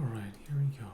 Alright, here we go.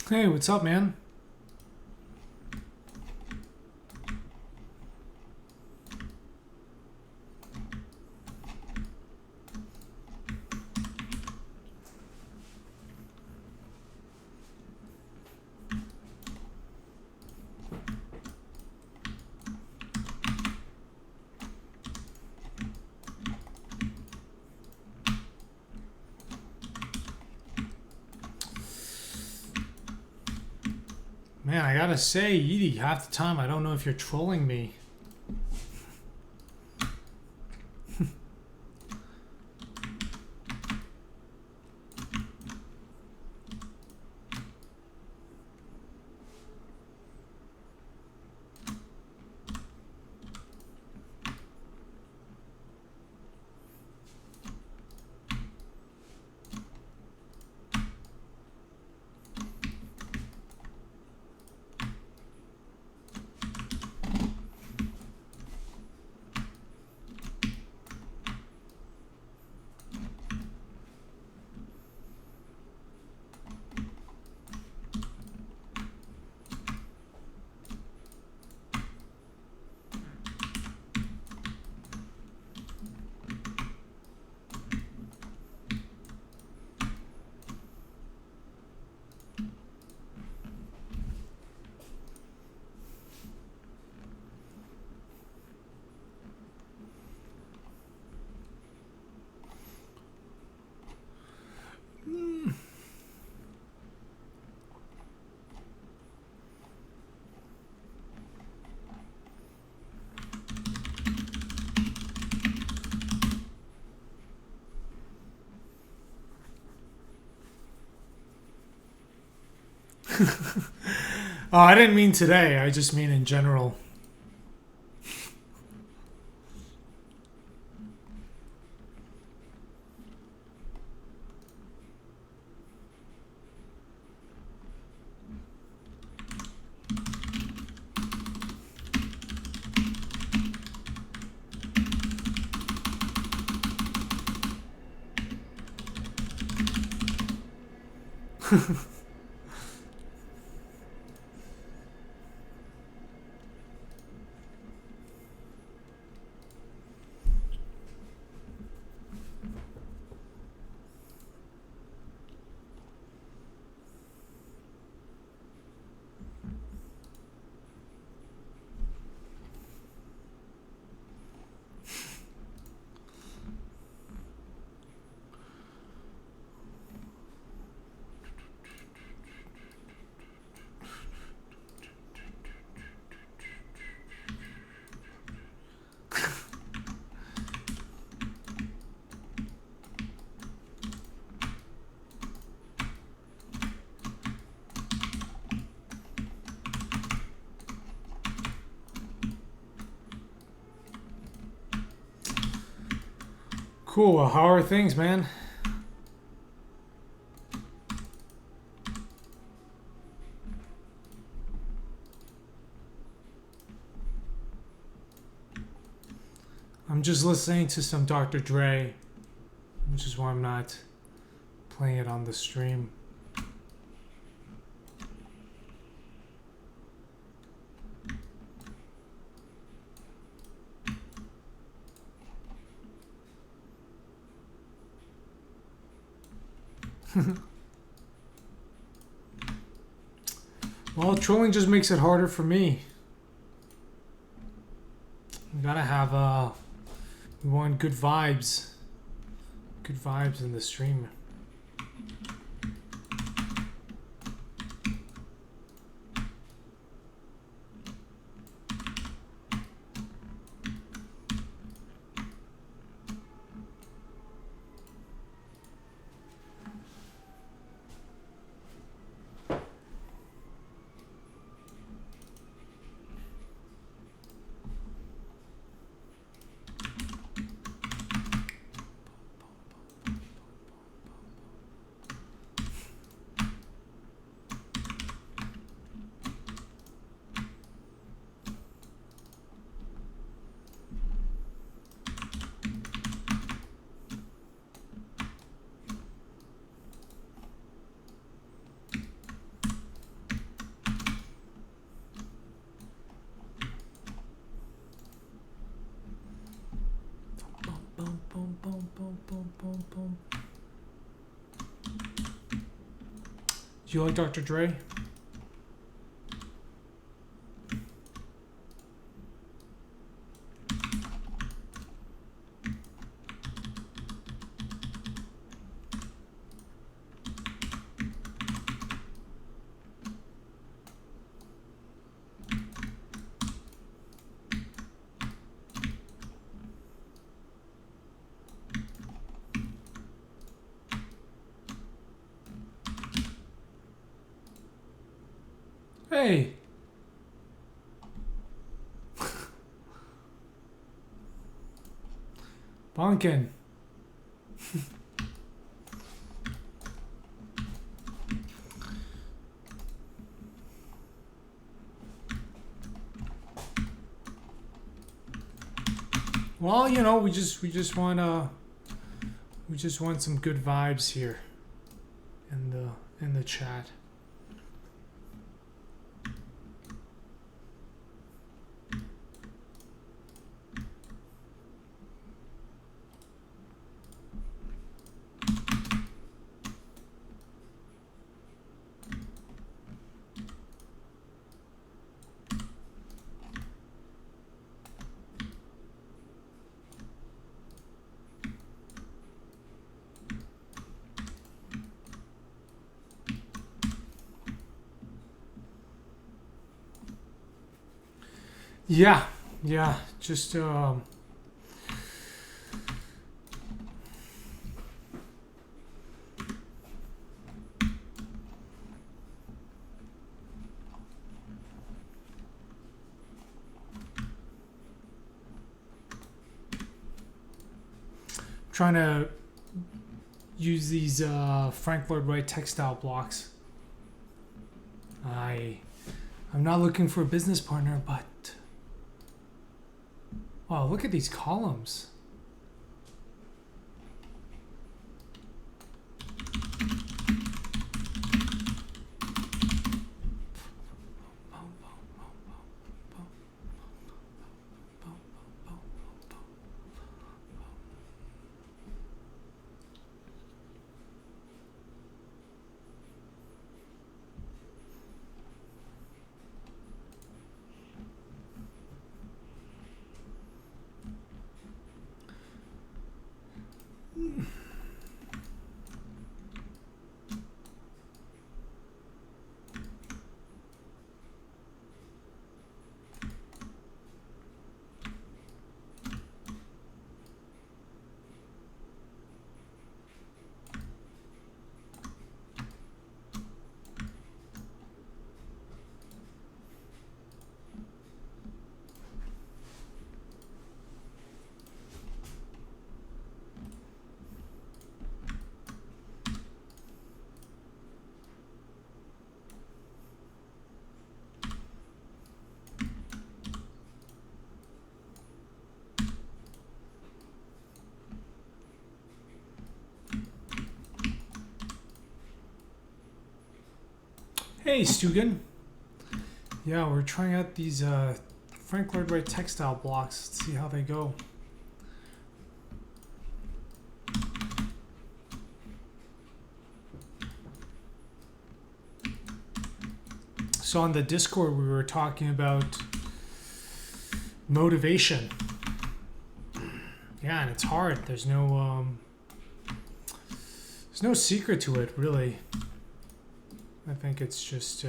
Hey, what's up, man? Man, I gotta say, Edie, half the time I don't know if you're trolling me. Oh, I didn't mean today. I just mean in general. Cool. Well, how are things, man? I'm just listening to some Dr. Dre, which is why I'm not playing it on the stream. Well, trolling just makes it harder for me. We gotta have we want good vibes. Good vibes in the stream. Do you like Dr. Dre? Hey. Bonkin. Well, you know, we just want some good vibes here in the chat. Yeah, just trying to use these Frank Lloyd Wright textile blocks. I'm not looking for a business partner, but wow, look at these columns. Hey, Stugan. Yeah, we're trying out these Frank Lloyd Wright textile blocks. Let's see how they go. So on the Discord, we were talking about motivation. Yeah, and it's hard. There's no secret to it, really. I think it's just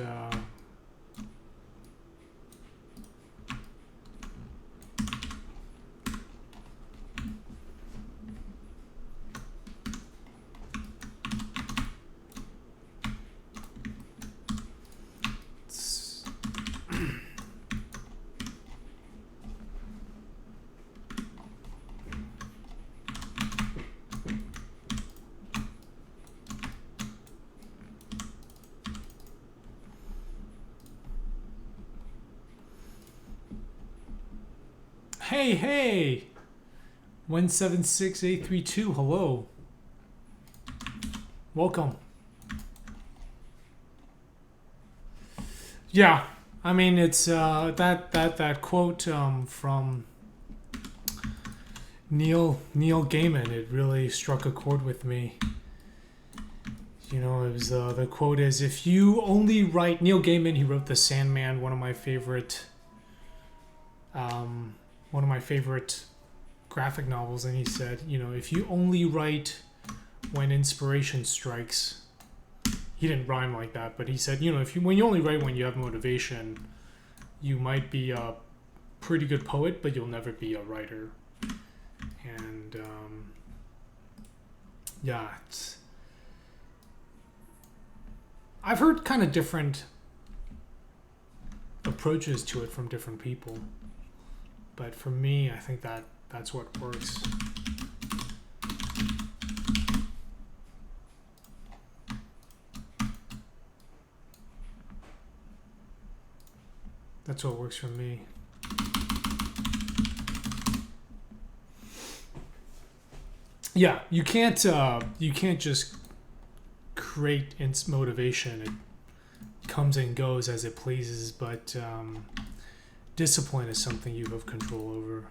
Hey! 176832, hello. Welcome. Yeah, I mean it's that quote from Neil Gaiman. It really struck a chord with me. You know, it was the quote is, if you only write. Neil Gaiman, he wrote The Sandman, one of my favorite graphic novels, and he said, you know, if you only write when inspiration strikes. He didn't rhyme like that, but he said, you know, when you only write when you have motivation, you might be a pretty good poet, but you'll never be a writer. And yeah, I've heard kind of different approaches to it from different people. But for me, I think that's what works. That's what works for me. Yeah, you can't just create motivation. It comes and goes as it pleases, but discipline is something you have control over.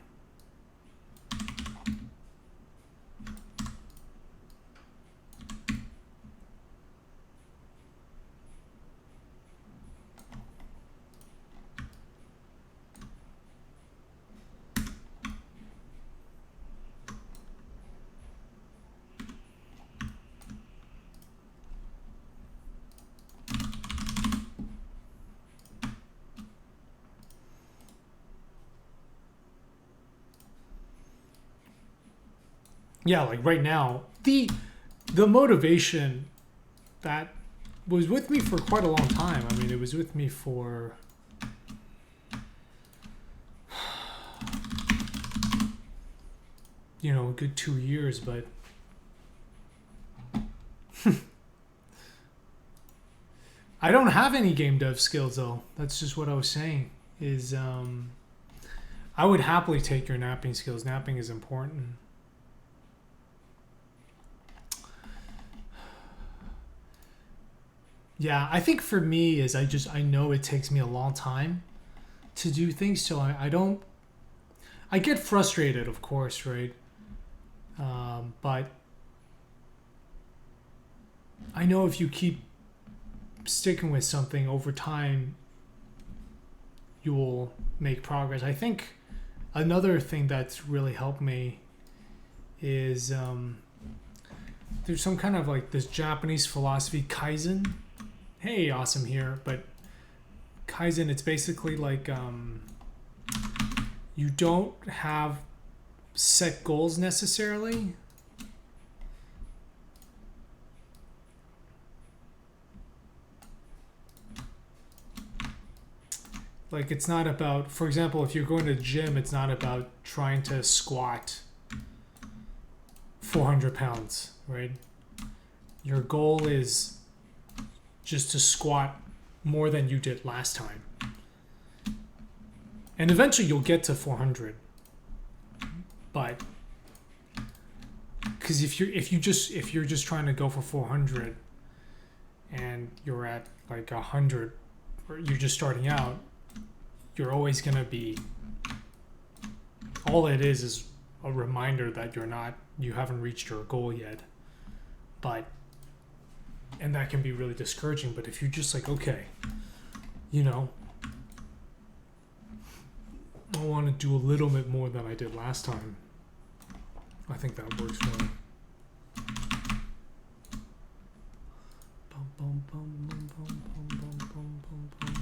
Yeah, like right now, the motivation that was with me for quite a long time. I mean, it was with me for a good 2 years, but I don't have any game dev skills though. That's just what I was saying. Is I would happily take your napping skills. Napping is important. Yeah, I think for me is I know it takes me a long time to do things, so I get frustrated, of course, right? But I know if you keep sticking with something over time, you will make progress. I think another thing that's really helped me is there's some kind of like this Japanese philosophy, Kaizen. Hey, awesome here, but Kaizen, it's basically like you don't have set goals necessarily. Like it's not about, for example, if you're going to the gym, it's not about trying to squat 400 pounds, right? Your goal is just to squat more than you did last time. And eventually you'll get to 400. But because if you're just trying to go for 400, and you're at like 100, or you're just starting out, you're always gonna be. All it is a reminder that you haven't reached your goal yet. And that can be really discouraging. But if you're just like, okay, you know, I want to do a little bit more than I did last time, I think that works well. Bum, bum, bum, bum, bum, bum, bum, bum, bum, bum.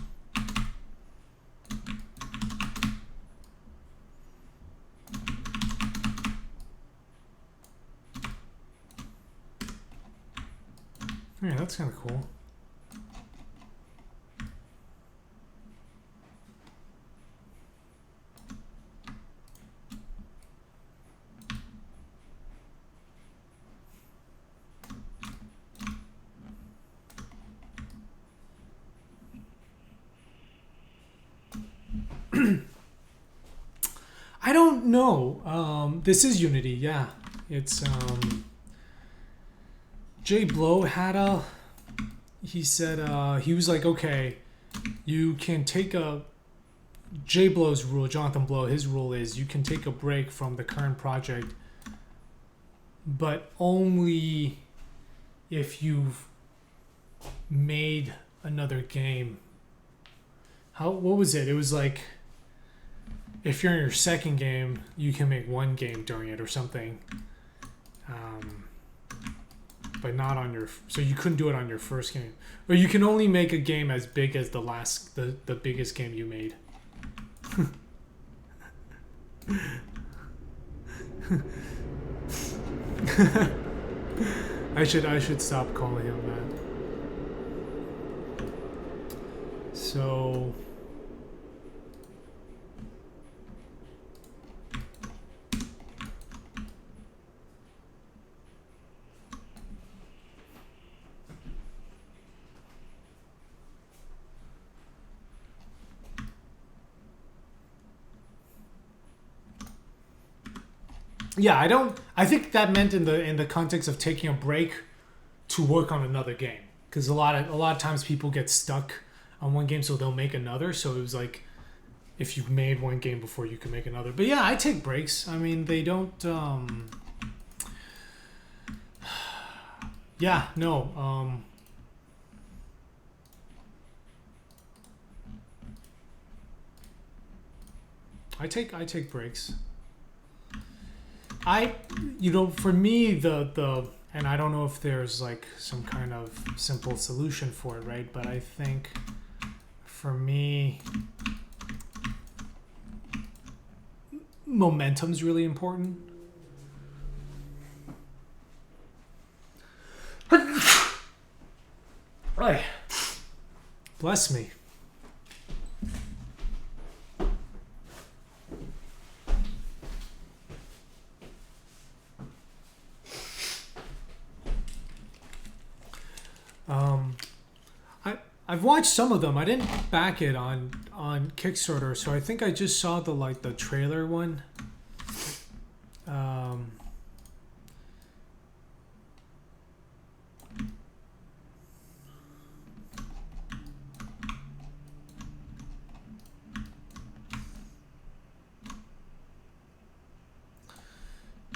Yeah, that's kind of cool. I don't know. This is Unity, yeah. It's Jay Blow had he said he was like, okay, you can take a Jay Blow's rule, Jonathan Blow, his rule is you can take a break from the current project, but only if you've made another game. What was it? It was like, if you're in your second game, you can make one game during it or something. But not on your... So you couldn't do it on your first game. Or you can only make a game as big as the biggest game you made. I should stop calling him that. So... Yeah, I think that meant in the context of taking a break to work on another game, because a lot of times people get stuck on one game, so they'll make another. So it was like, if you've made one game before, you can make another. But yeah, I take breaks. I mean, they don't. Yeah, no. I take breaks. For me, the and I don't know if there's like some kind of simple solution for it, right? But I think for me, momentum's really important. Right. Bless me. I've watched some of them. I didn't back it on Kickstarter, so I think I just saw the trailer one.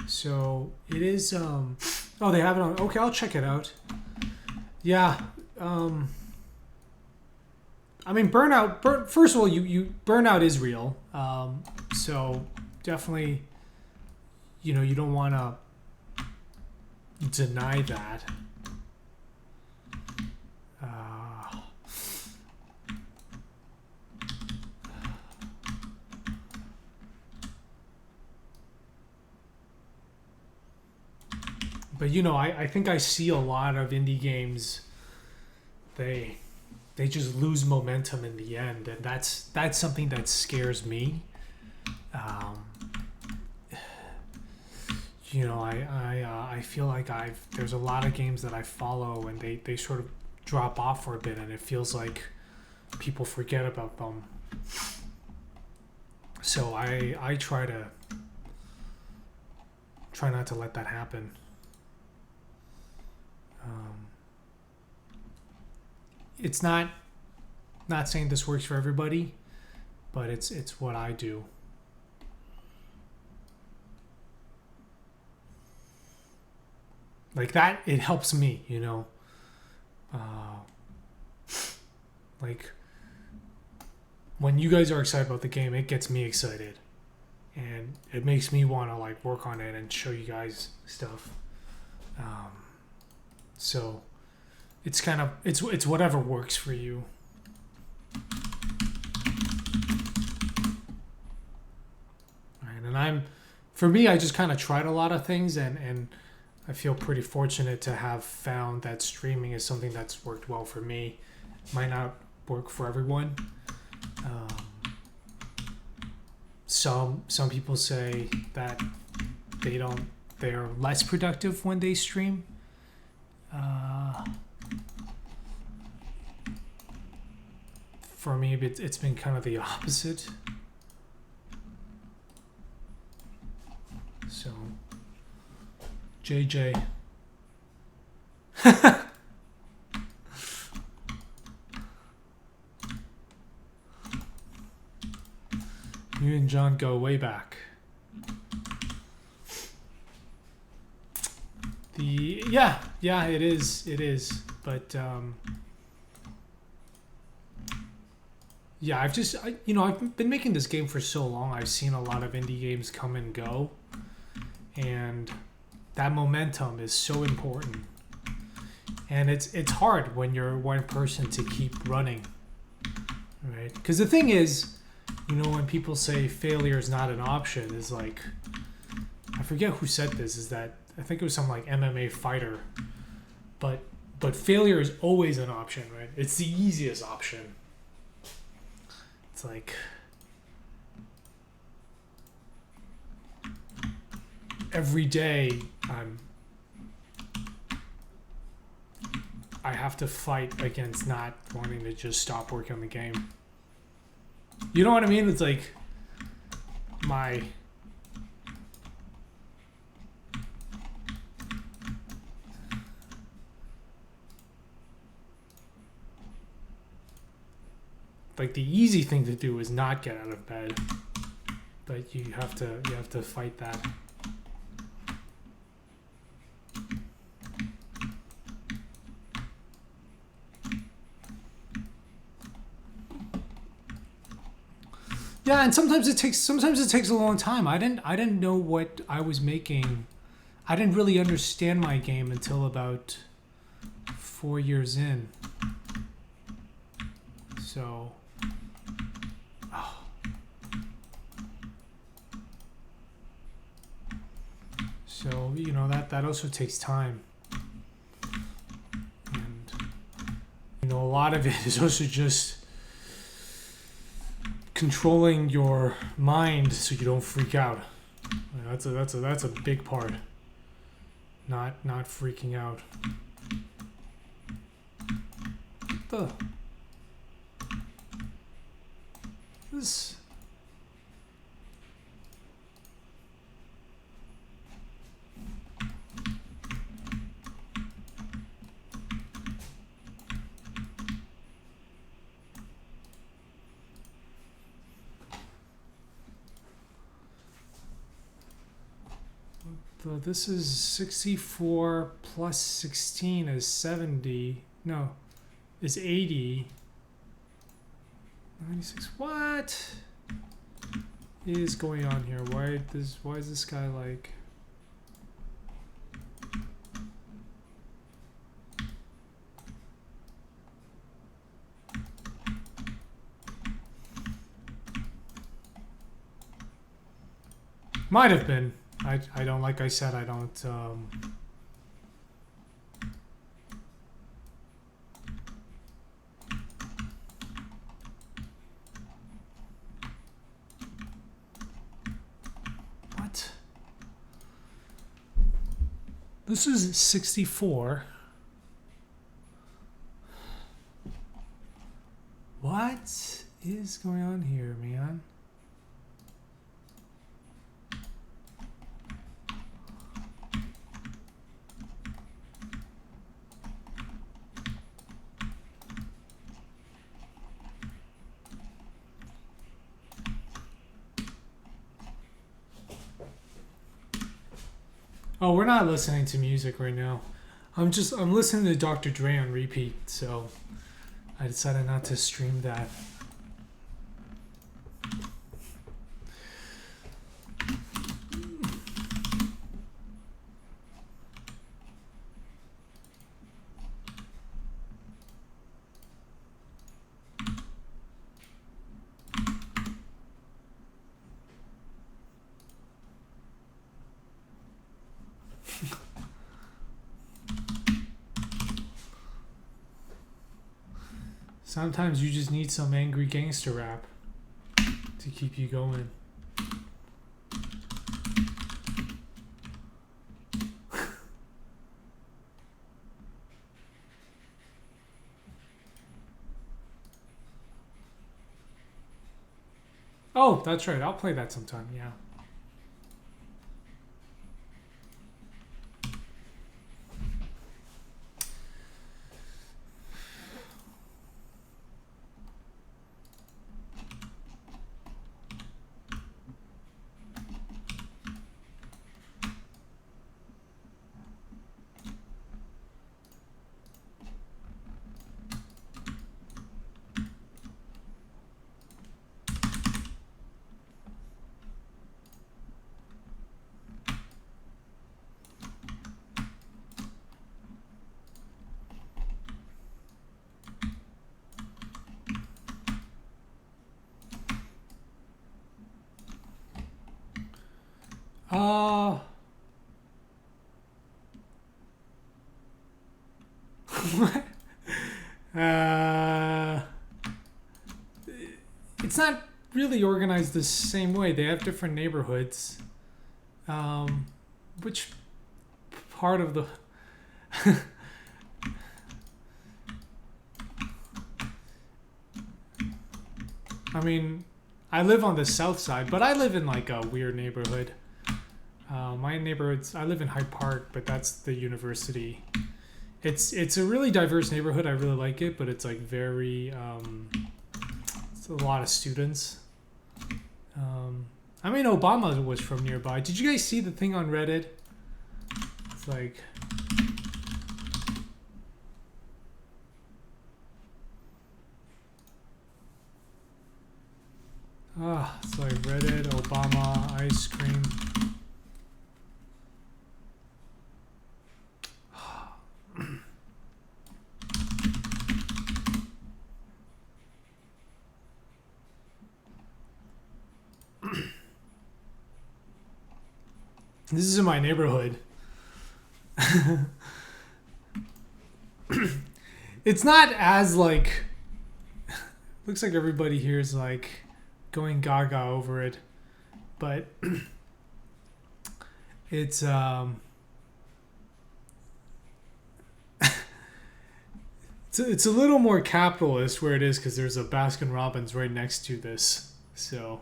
So it is. Oh, they have it on. Okay, I'll check it out. Yeah. I mean, burnout. First of all, you burnout is real. So definitely, you don't want to deny that. But I think I see a lot of indie games. They just lose momentum in the end, and that's something that scares me. I feel like there's a lot of games that I follow, and they sort of drop off for a bit, and it feels like people forget about them. So I try not to let that happen. it's not saying this works for everybody, but it's what I do. Like that, it helps me, you know. Like when you guys are excited about the game, it gets me excited, and it makes me want to like work on it and show you guys stuff. So it's kind of it's whatever works for you. Right, and for me, I just kind of tried a lot of things, and I feel pretty fortunate to have found that streaming is something that's worked well for me. Might not work for everyone. Some people say that they're less productive when they stream. For me, it's been kind of the opposite. So, JJ. You and John go way back. Yeah, it is, but yeah, I've been making this game for so long. I've seen a lot of indie games come and go, and that momentum is so important. And it's hard when you're one person to keep running, right? Because the thing is, you know, when people say failure is not an option, is like, I forget who said this, is that I think it was some like MMA fighter, but failure is always an option, right? It's the easiest option. It's like every day I have to fight against not wanting to just stop working on the game. You know what I mean? It's like like the easy thing to do is not get out of bed, but you have to fight that. Yeah, and sometimes it takes a long time. I didn't know what I was making. I didn't really understand my game until about 4 years in. So, you know, that also takes time. And you know, a lot of it is also just controlling your mind so you don't freak out. That's a big part. Not freaking out. What the? This. So this is 64 plus 16 is 70. No, is 80. 96. What is going on here? Why is this guy like? Might have been. I don't, like I said, I don't what? This is 64. What is going on here, man? Oh, we're not listening to music right now. I'm listening to Dr. Dre on repeat, so I decided not to stream that. Sometimes you just need some angry gangster rap to keep you going. Oh, that's right. I'll play that sometime. Yeah. Uh, what? Uh, it's not really organized the same way. They have different neighborhoods. Which part of the I mean, I live on the south side, but I live in like a weird neighborhood. My neighborhood's I live in Hyde Park, but that's the university. It's a really diverse neighborhood. I really like it, but it's like very it's a lot of students. I mean, Obama was from nearby. Did you guys see the thing on Reddit? It's like it's like Reddit, Obama, ice cream. This is in my neighborhood. It's not as like looks like everybody here is like going gaga over it, but it's it's a little more capitalist where it is because there's a Baskin Robbins right next to this, so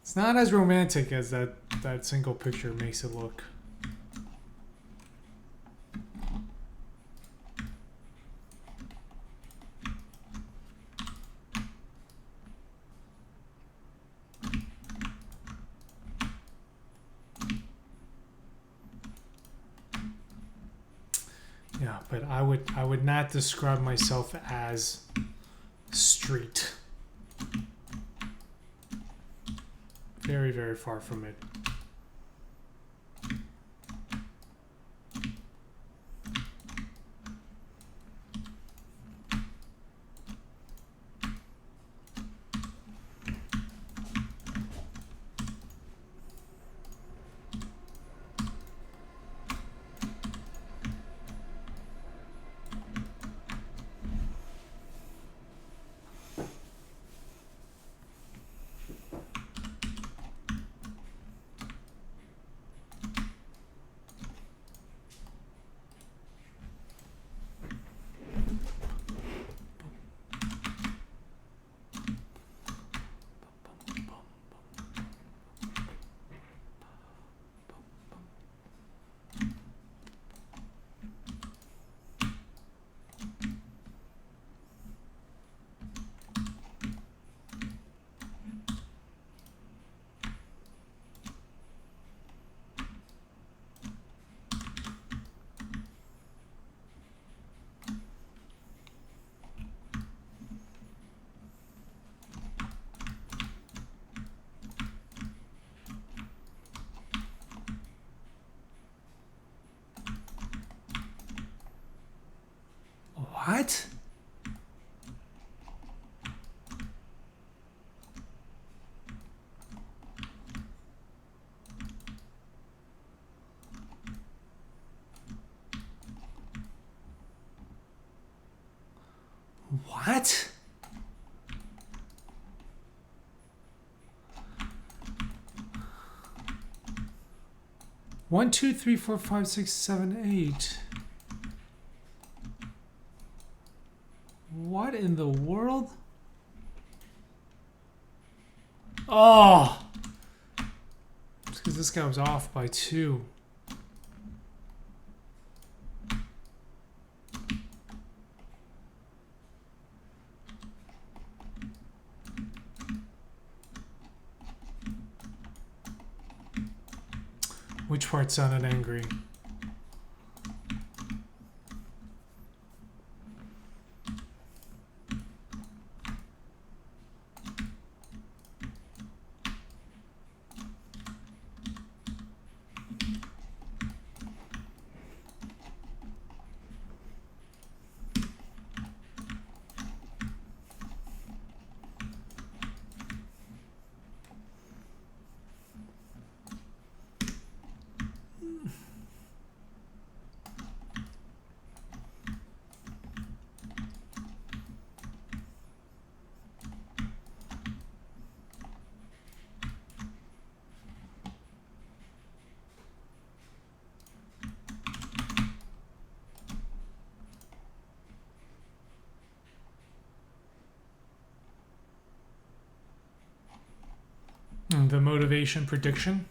it's not as romantic as that single picture makes it look. Yeah, but I would not describe myself as street. Very, very far from it. What? What? One, two, three, four, five, six, seven, eight. What in the world? Oh! It's because this guy was off by 2. Which part sounded angry? The motivation prediction.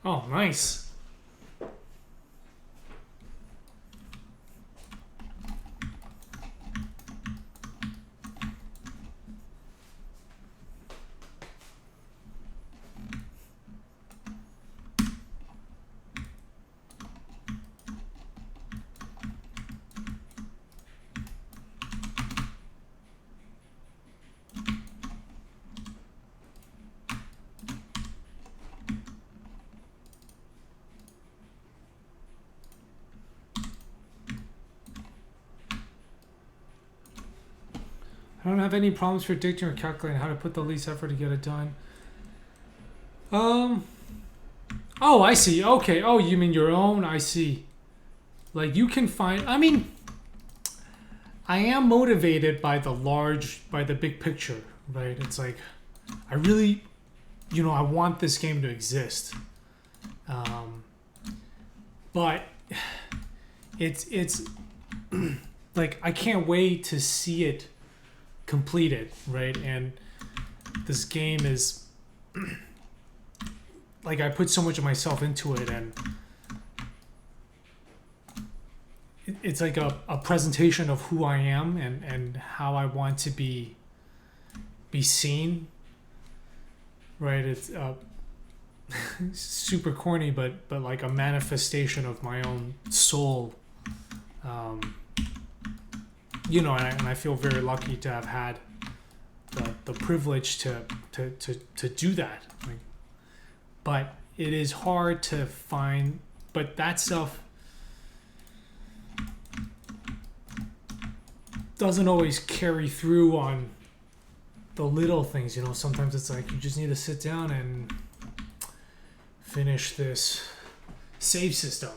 Oh, nice. I don't have any problems predicting or calculating how to put the least effort to get it done. Oh, I see. Okay. Oh, you mean your own? I see. Like you can find. I mean, I am motivated by the big picture, right? It's like, I really, I want this game to exist. But it's like I can't wait to see it completed, right? And this game is like I put so much of myself into it, and it's like a presentation of who I am and how I want to be seen, right? It's super corny, but like a manifestation of my own soul. And I feel very lucky to have had the privilege to do that. Like, but it is hard to find. But that stuff doesn't always carry through on the little things. Sometimes it's like you just need to sit down and finish this save system,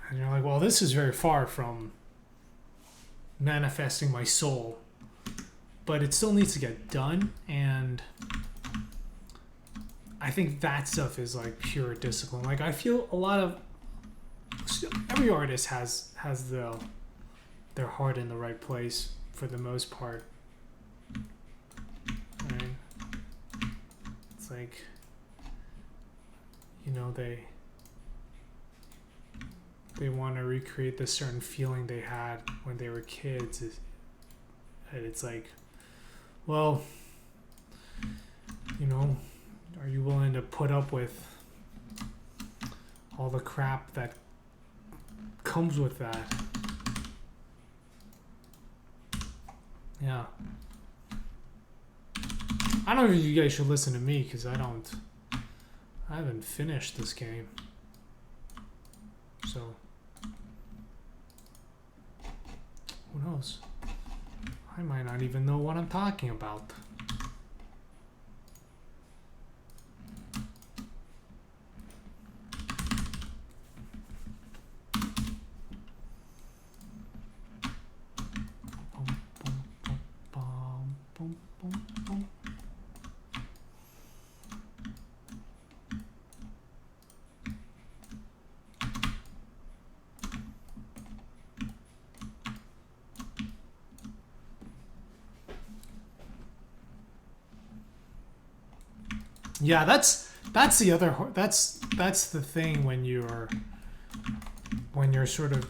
and you're like, well, this is very far from manifesting my soul, but it still needs to get done. And I think that stuff is like pure discipline. Like, I feel a lot of every artist has their heart in the right place for the most part. Right? It's like, they want to recreate this certain feeling they had when they were kids. And it's like, well, are you willing to put up with all the crap that comes with that? Yeah. I don't know if you guys should listen to me, because I haven't finished this game. So, who knows? I might not even know what I'm talking about. Yeah, that's the other. That's the thing when you're sort of.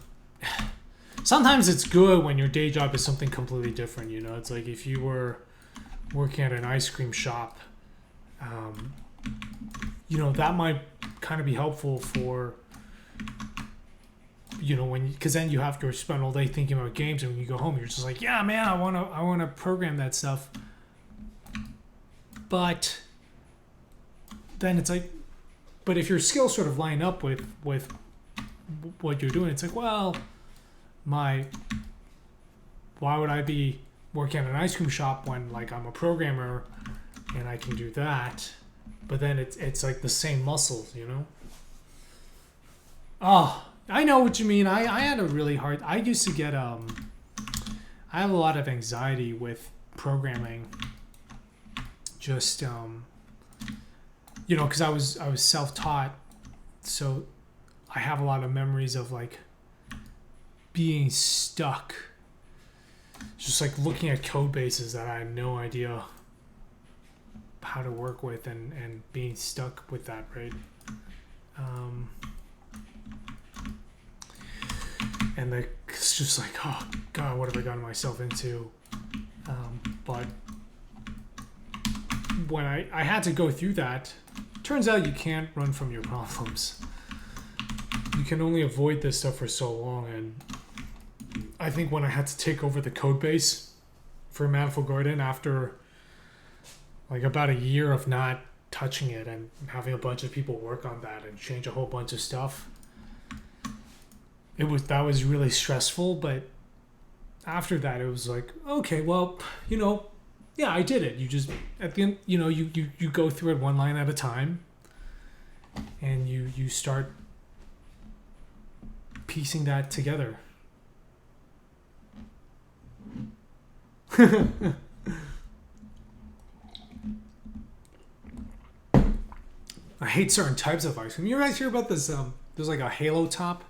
Sometimes it's good when your day job is something completely different. It's like if you were working at an ice cream shop, that might kind of be helpful for. Because then you have to spend all day thinking about games, and when you go home, you're just like, yeah, man, I wanna program that stuff. But then it's like, but if your skills sort of line up with what you're doing, it's like, well, why would I be working at an ice cream shop when, like, I'm a programmer and I can do that? But then it's like the same muscles, Oh, I know what you mean. I had a really hard. I used to get I have a lot of anxiety with programming. Just because I was self-taught, so I have a lot of memories of like being stuck, just like looking at code bases that I had no idea how to work with, and being stuck with that, right? And it's just like, oh God, what have I gotten myself into? But when I had to go through that, turns out you can't run from your problems. You can only avoid this stuff for so long. And I think when I had to take over the code base for Manifold Garden after like about a year of not touching it and having a bunch of people work on that and change a whole bunch of stuff, that was really stressful. But after that, it was like, okay, well, yeah, I did it. You just, at the end, you go through it one line at a time, and you start piecing that together. I hate certain types of ice cream. You guys hear about this? There's like a Halo Top.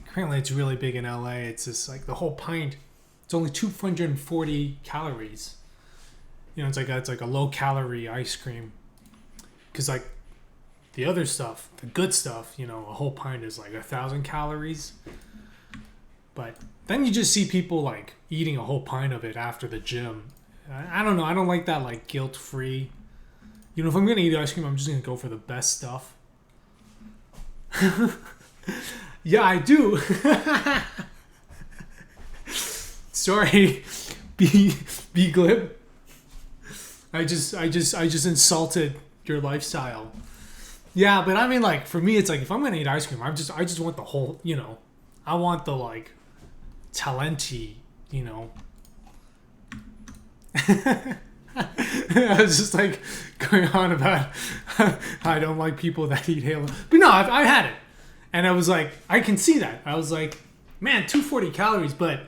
Apparently, it's really big in LA. It's just like the whole pint. It's only 240 calories. It's like a low calorie ice cream. Because like the other stuff, the good stuff, a whole pint is like 1,000 calories. But then you just see people like eating a whole pint of it after the gym. I don't know. I don't like that like guilt-free You know, if I'm gonna eat ice cream, I'm just gonna go for the best stuff. Yeah, I do. Sorry, be glib. I just insulted your lifestyle. Yeah, but I mean, like, for me, it's like if I'm gonna eat ice cream, I just want the whole. You know, I want the like talenti. You know. I was just like going on about how I don't like people that eat Halo, but no, I had it, and I was like, I can see that. I was like, man, 240 calories, but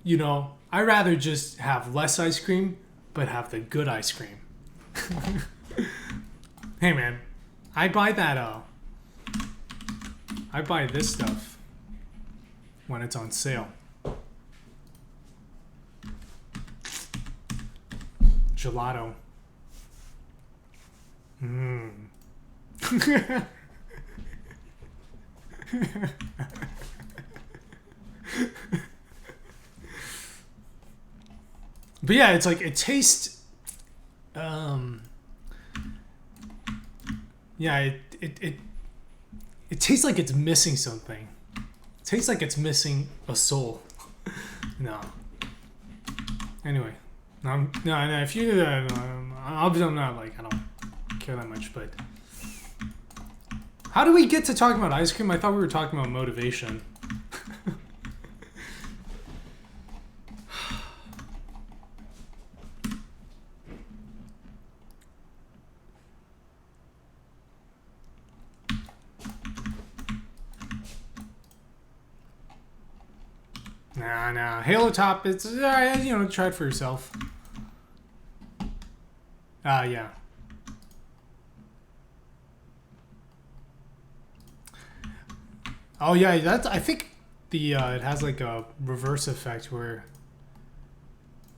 you know, I rather just have less ice cream, but have the good ice cream. Hey, man, I buy that. I buy this stuff when it's on sale. Gelato. But yeah, it's like it tastes. Yeah, it tastes like it's missing something. It tastes like it's missing a soul. No. Anyway. No, if you do that, I'm not like, I don't care that much, but how do we get to talking about ice cream? I thought we were talking about motivation. Nah. Halo Top, it's, you know, try it for yourself. Yeah. Oh yeah, that's. I think the it has like a reverse effect where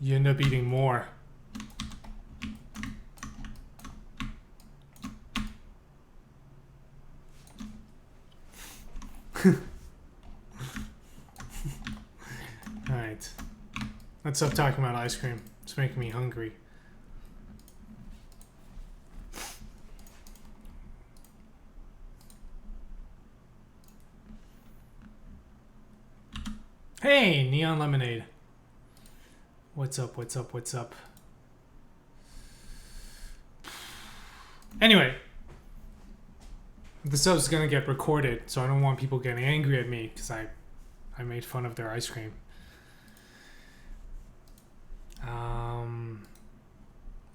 you end up eating more. All right, let's stop talking about ice cream. It's making me hungry. Hey, Neon Lemonade. What's up? Anyway, this stuff's gonna get recorded, so I don't want people getting angry at me because I made fun of their ice cream.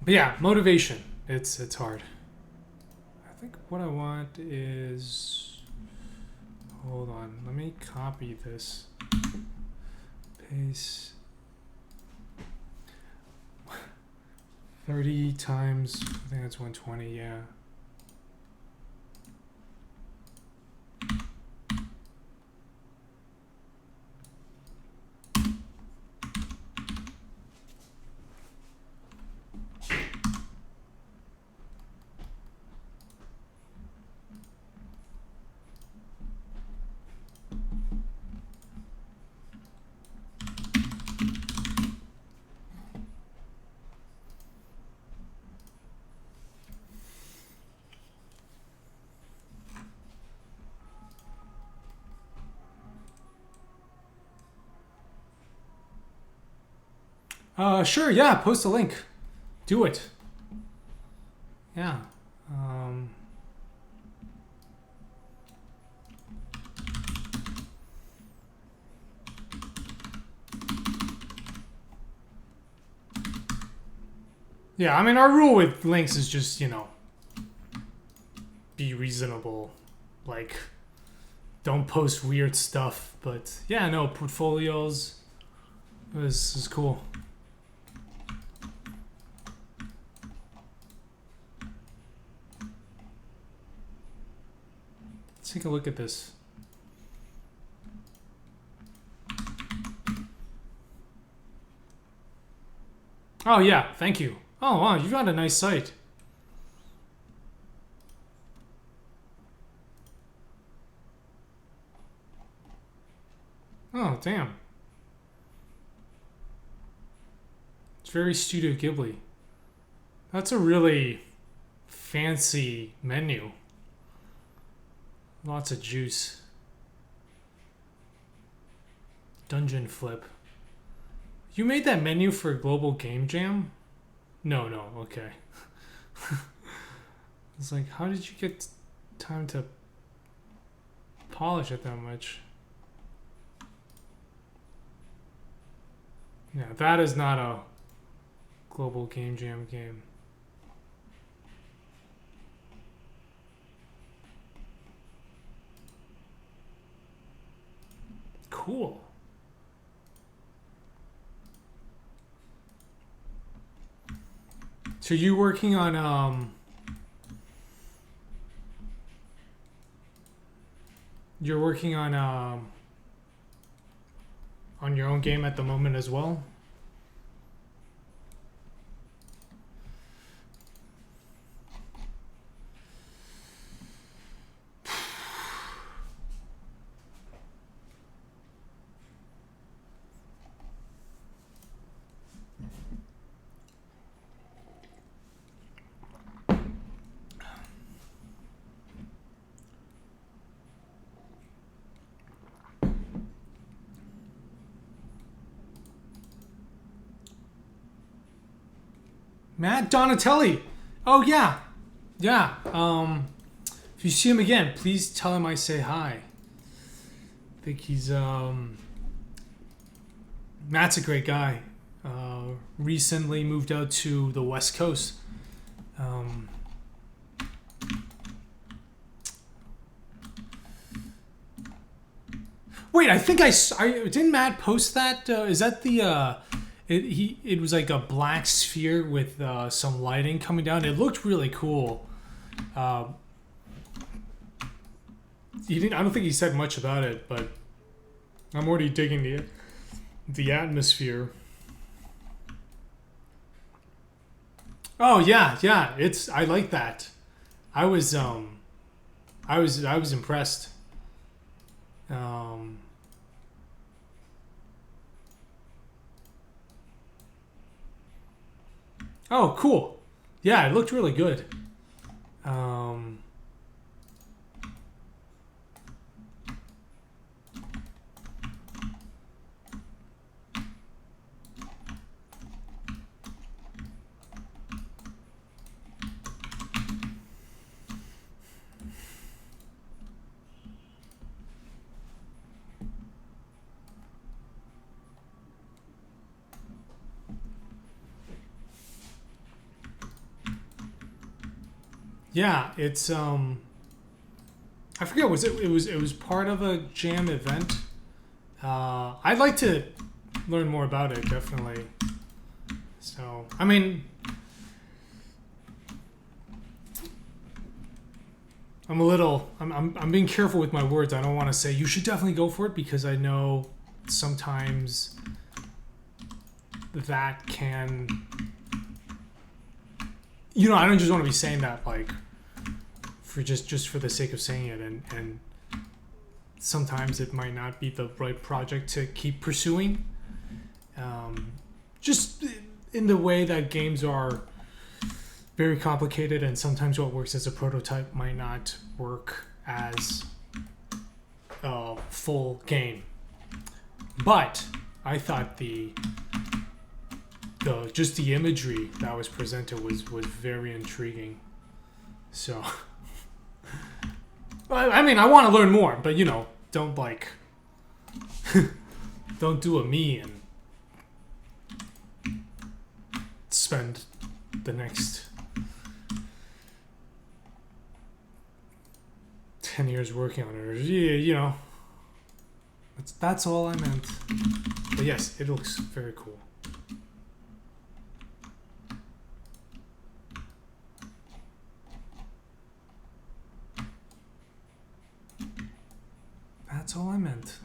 But yeah, motivation. It's hard. I think what I want is, hold on, let me copy this. Paste 30 times, I think that's 120, yeah. Sure, yeah, post a link. Do it. Yeah. Yeah, I mean, our rule with links is just, you know, be reasonable. Like, don't post weird stuff. But, yeah, no, portfolios is cool. Let's take a look at this. Oh, yeah, thank you. Oh, wow, you got a nice site. Oh, damn. It's very Studio Ghibli. That's a really Fancy menu. Lots of juice. Dungeon flip. You made that menu for Global Game Jam? No, okay. It's like, how did you get time to polish it that much? Yeah, that is not a Global Game Jam game. Cool. So you're working on on your own game at the moment as well? Matt Donatelli. Oh yeah. Yeah. If you see him again, please tell him I say hi. I think he's Matt's a great guy. Recently moved out to the West Coast. Wait, I think I didn't Matt post that? Is that the it was like a black sphere with some lighting coming down. It looked really cool. He didn't. I don't think he said much about it, but I'm already digging the atmosphere. Oh yeah. It's I like that. I was impressed. Oh, cool. Yeah, it looked really good. Yeah, it's I forget it was part of a jam event. I'd like to learn more about it, definitely. So, I mean, I'm being careful with my words. I don't want to say you should definitely go for it because I know sometimes that can, I don't just want to be saying that like for just for the sake of saying it, and sometimes it might not be the right project to keep pursuing. Just in the way that games are very complicated, and sometimes what works as a prototype might not work as a full game. But I thought the just the imagery that was presented was very intriguing. So, I mean, I want to learn more, but don't like, don't do a me and spend the next 10 years working on it, or that's all I meant. But yes, it looks very cool. That's all I meant.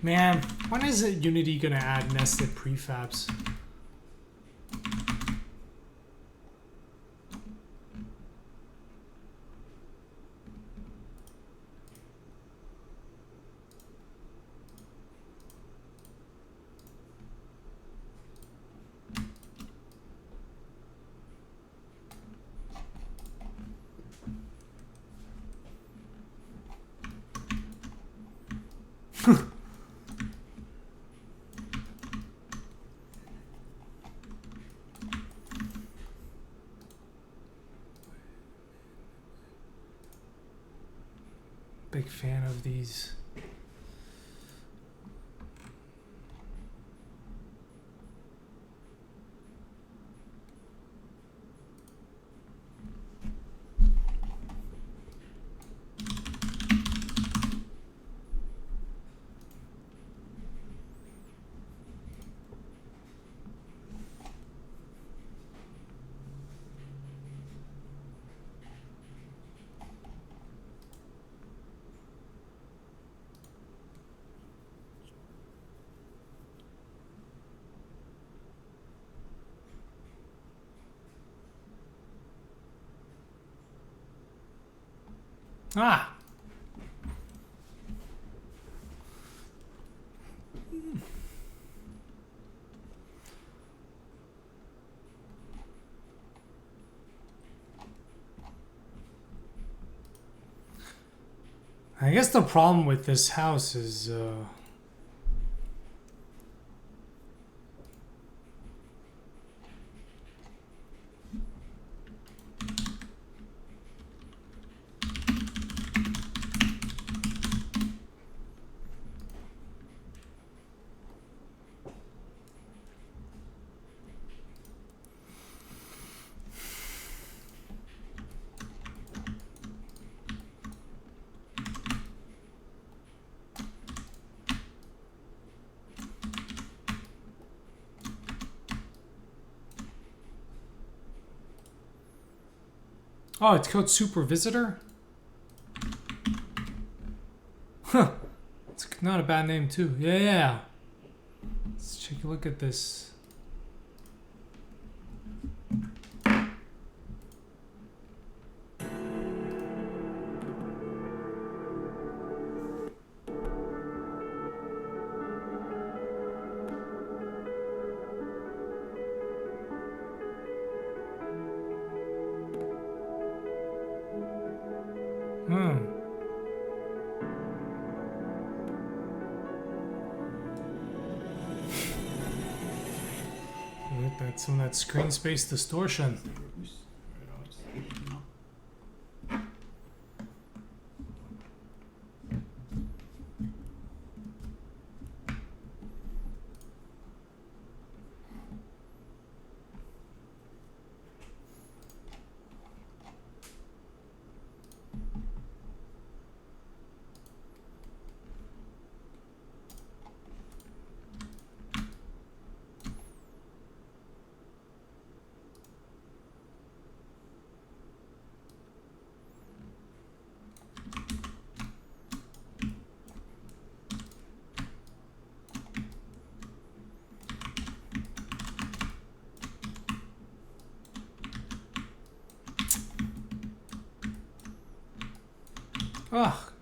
Man, when is it Unity gonna add nested prefabs? Big fan of these. Ah! I guess the problem with this house is oh, it's called Super Visitor? Huh. It's not a bad name too. Yeah. Let's take a look at this. That's some of that screen space distortion. Ugh.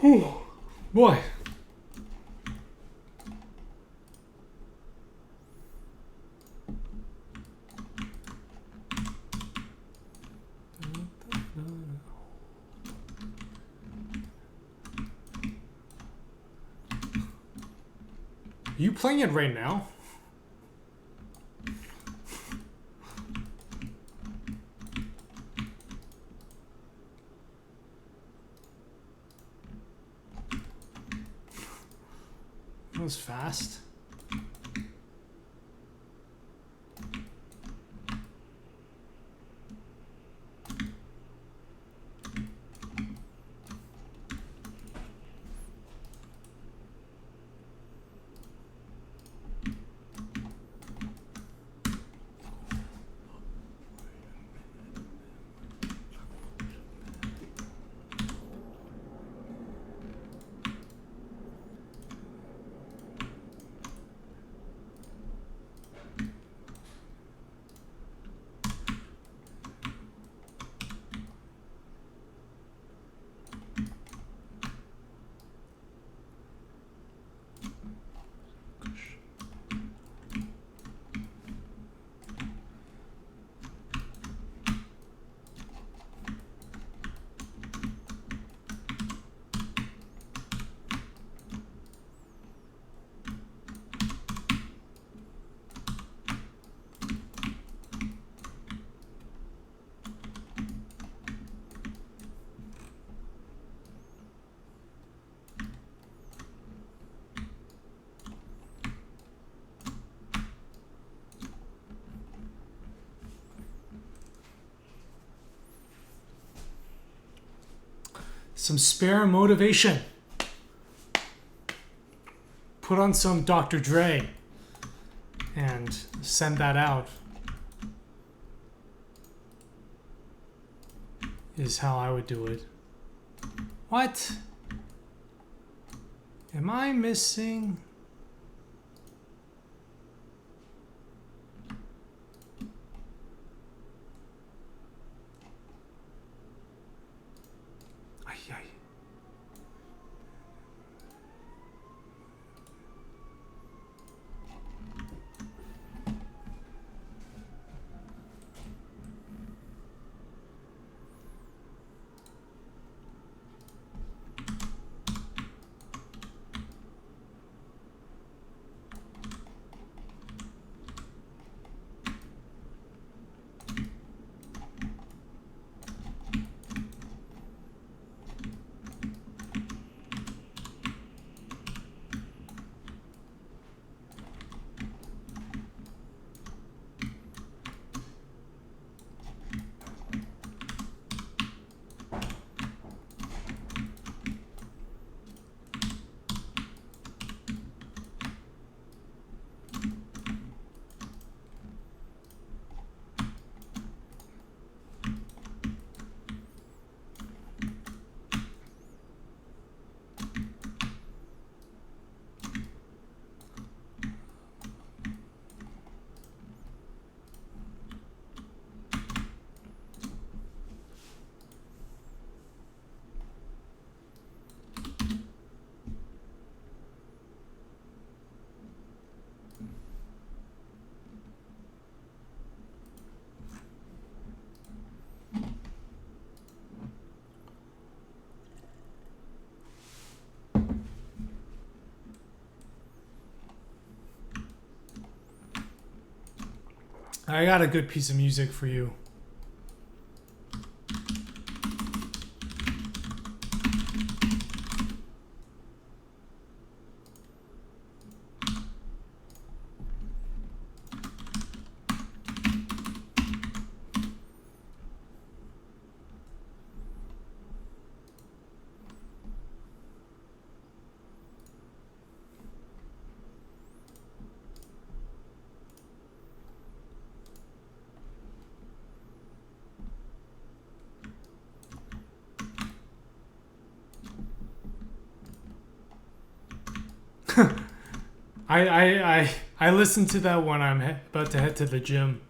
Whew. Boy. Are you playing it right now? was fast. Some spare motivation. Put on some Dr. Dre and send that out is how I would do it. What? Am I missing? I got a good piece of music for you. I listen to that when I'm about to head to the gym.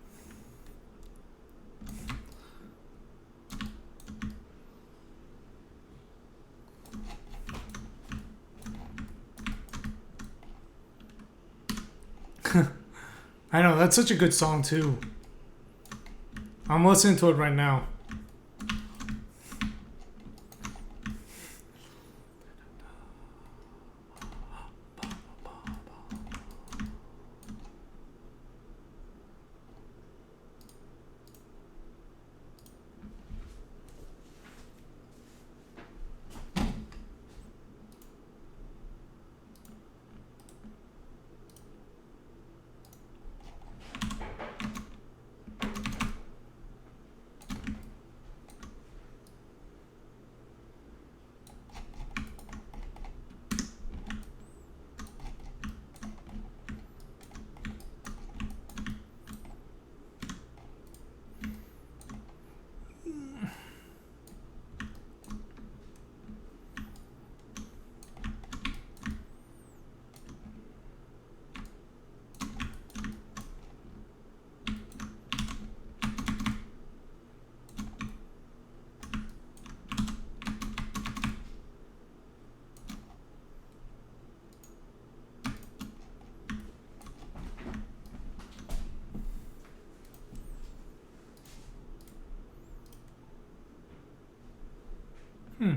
I know, that's such a good song too. I'm listening to it right now. Hmm.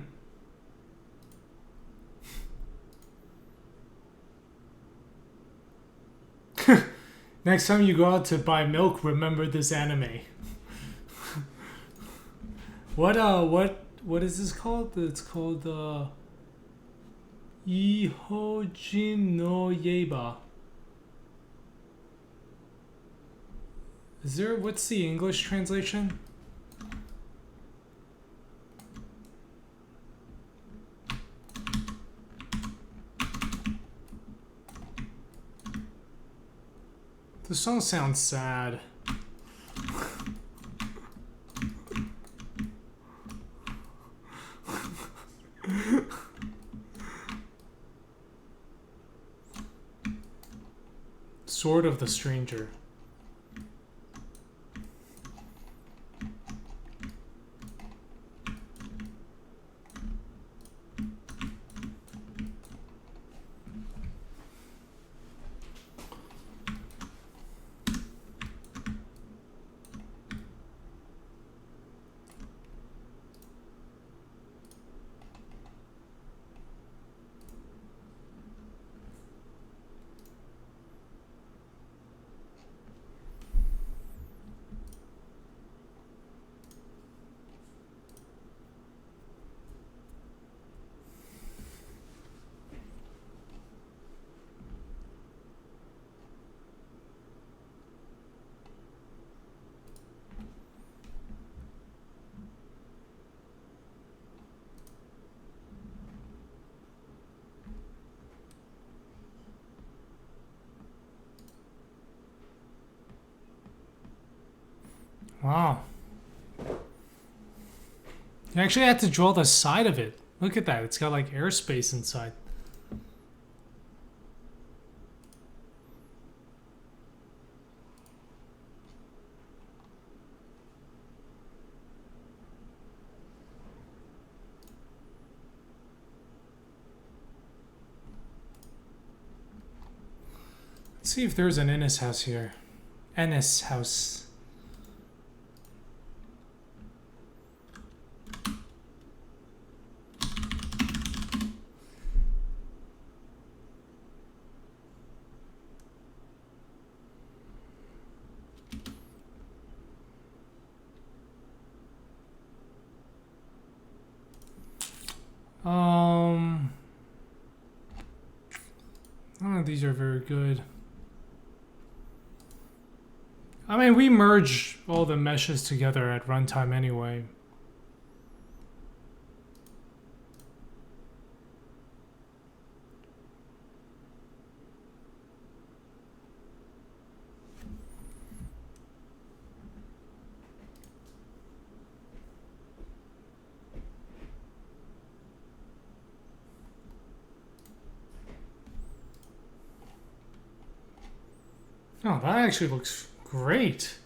Next time you go out to buy milk, remember this anime. What is this called? It's called Ihojin no Yeba. What's the English translation? The song sounds sad. Sword of the Stranger. Wow. You actually had to draw the side of it. Look at that. It's got like airspace inside. Let's see if there's an Ennis house here. Ennis house. None of these are very good. I mean, we merge all the meshes together at runtime anyway. Oh, that actually looks great.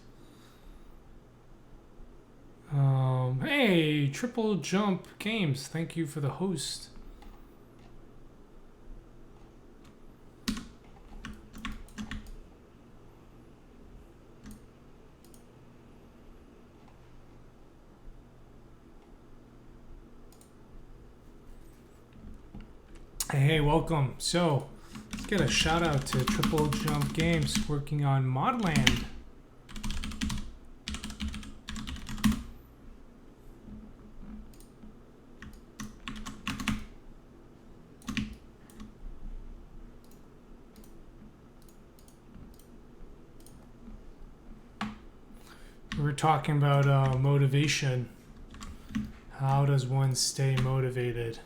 Hey, Triple Jump Games, thank you for the host. Hey, welcome. So, let's get a shout out to Triple Jump Games working on Modland. We're talking about motivation. How does one stay motivated?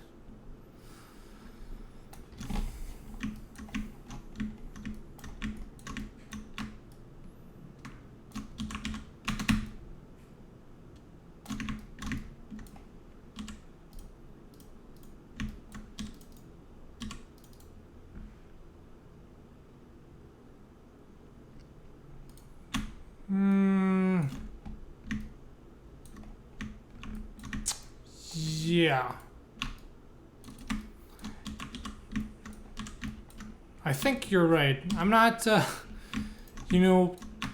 Yeah. I think you're right. I'm not, I'm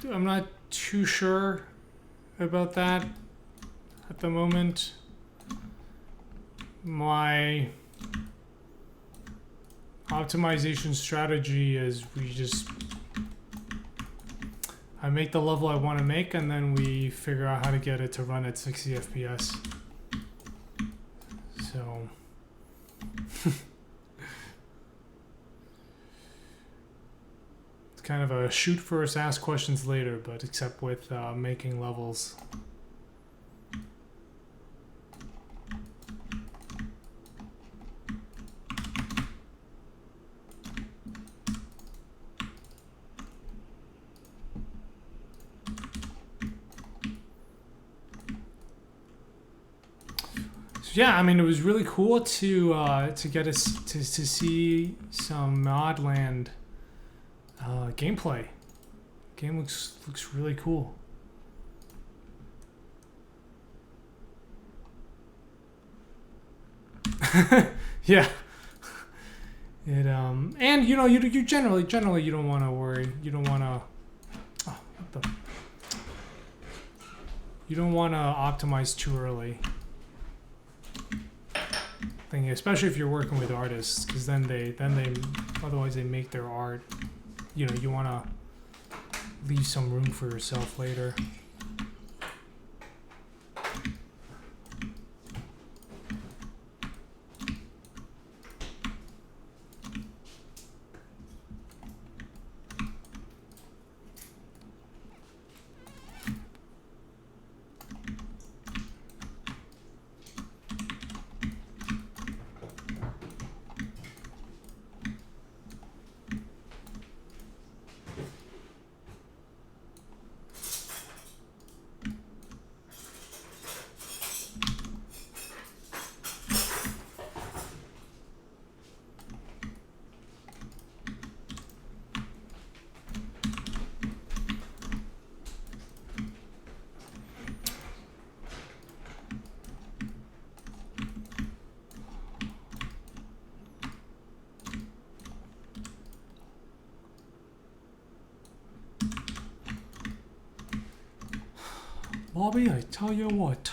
not too sure about that at the moment. my optimization strategy is I make the level I want to make, and then we figure out how to get it to run at 60 FPS. So it's kind of a shoot first, ask questions later, but except with making levels. Yeah, I mean, it was really cool to get us to see some Modland gameplay. Game looks really cool. Yeah. It and you know you generally you don't want to worry. You don't want to. Oh, what the? You don't want to optimize too early. Thing, especially if you're working with artists, because then they otherwise they make their art. You know, you want to leave some room for yourself later. Bobby, I tell you what.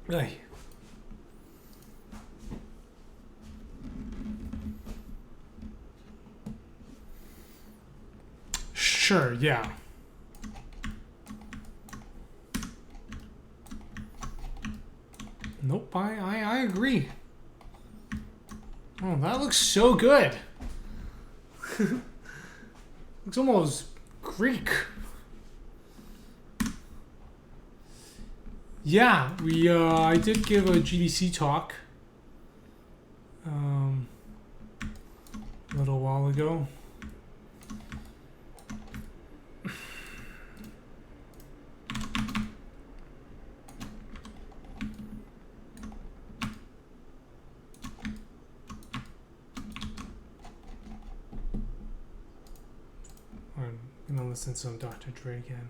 Hey. Sure, yeah. Nope, I agree. Oh, that looks so good. Looks almost Greek. Yeah, I did give a GDC talk a little while ago. I'm gonna listen to some Dr. Dre again.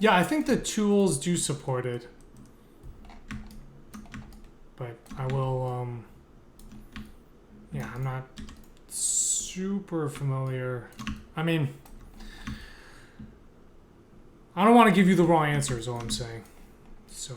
Yeah, I think the tools do support it. But I will, yeah, I'm not super familiar. I mean, I don't want to give you the wrong answer is all I'm saying. So.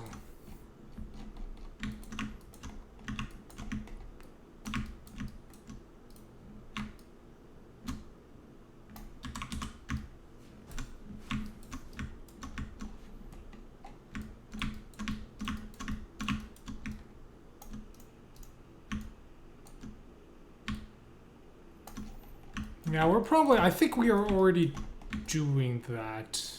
Yeah, we're probably, I think we are already doing that.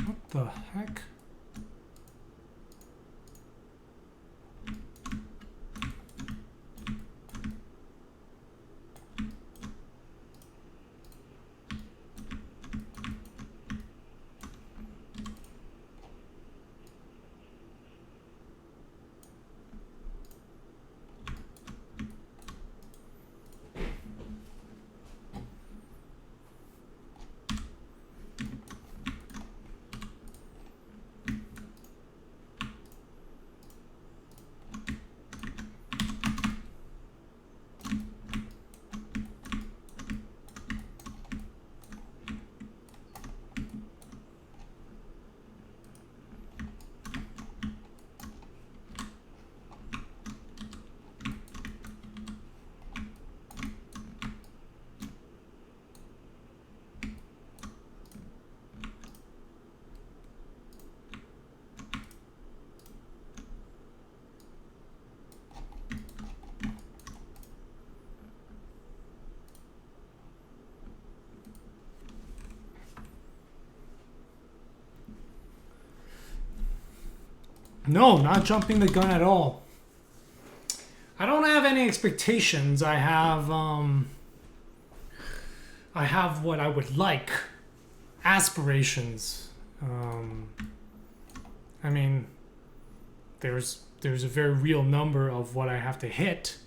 What the heck? No, not jumping the gun at all. I don't have any expectations. I have what I would like. Aspirations. I mean, there's a very real number of what I have to hit.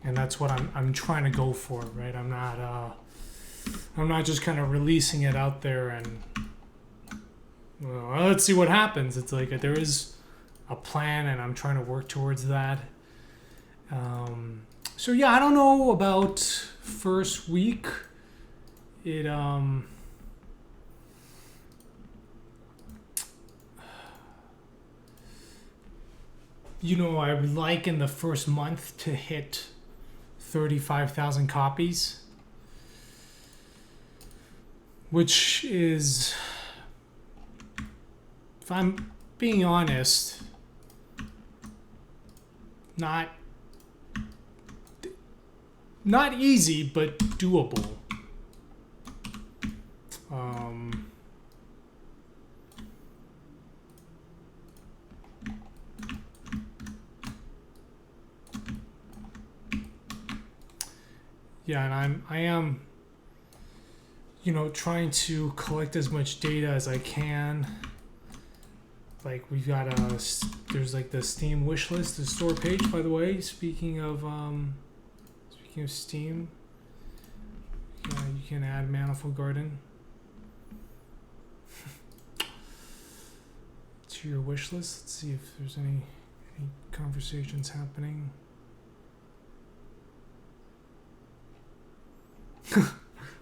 And that's what I'm trying to go for, right? I'm not just kind of releasing it out there and well, let's see what happens. It's like there is a plan, and I'm trying to work towards that. So yeah, I don't know about first week. It you know, I would like in the first month to hit 35,000 copies, which is, if I'm being honest, not easy, but doable. Yeah, and I am, you know, trying to collect as much data as I can. Like we've got there's like the Steam wish list, the store page, by the way. Speaking of Steam, you can add Manifold Garden to your wish list. Let's see if there's any conversations happening.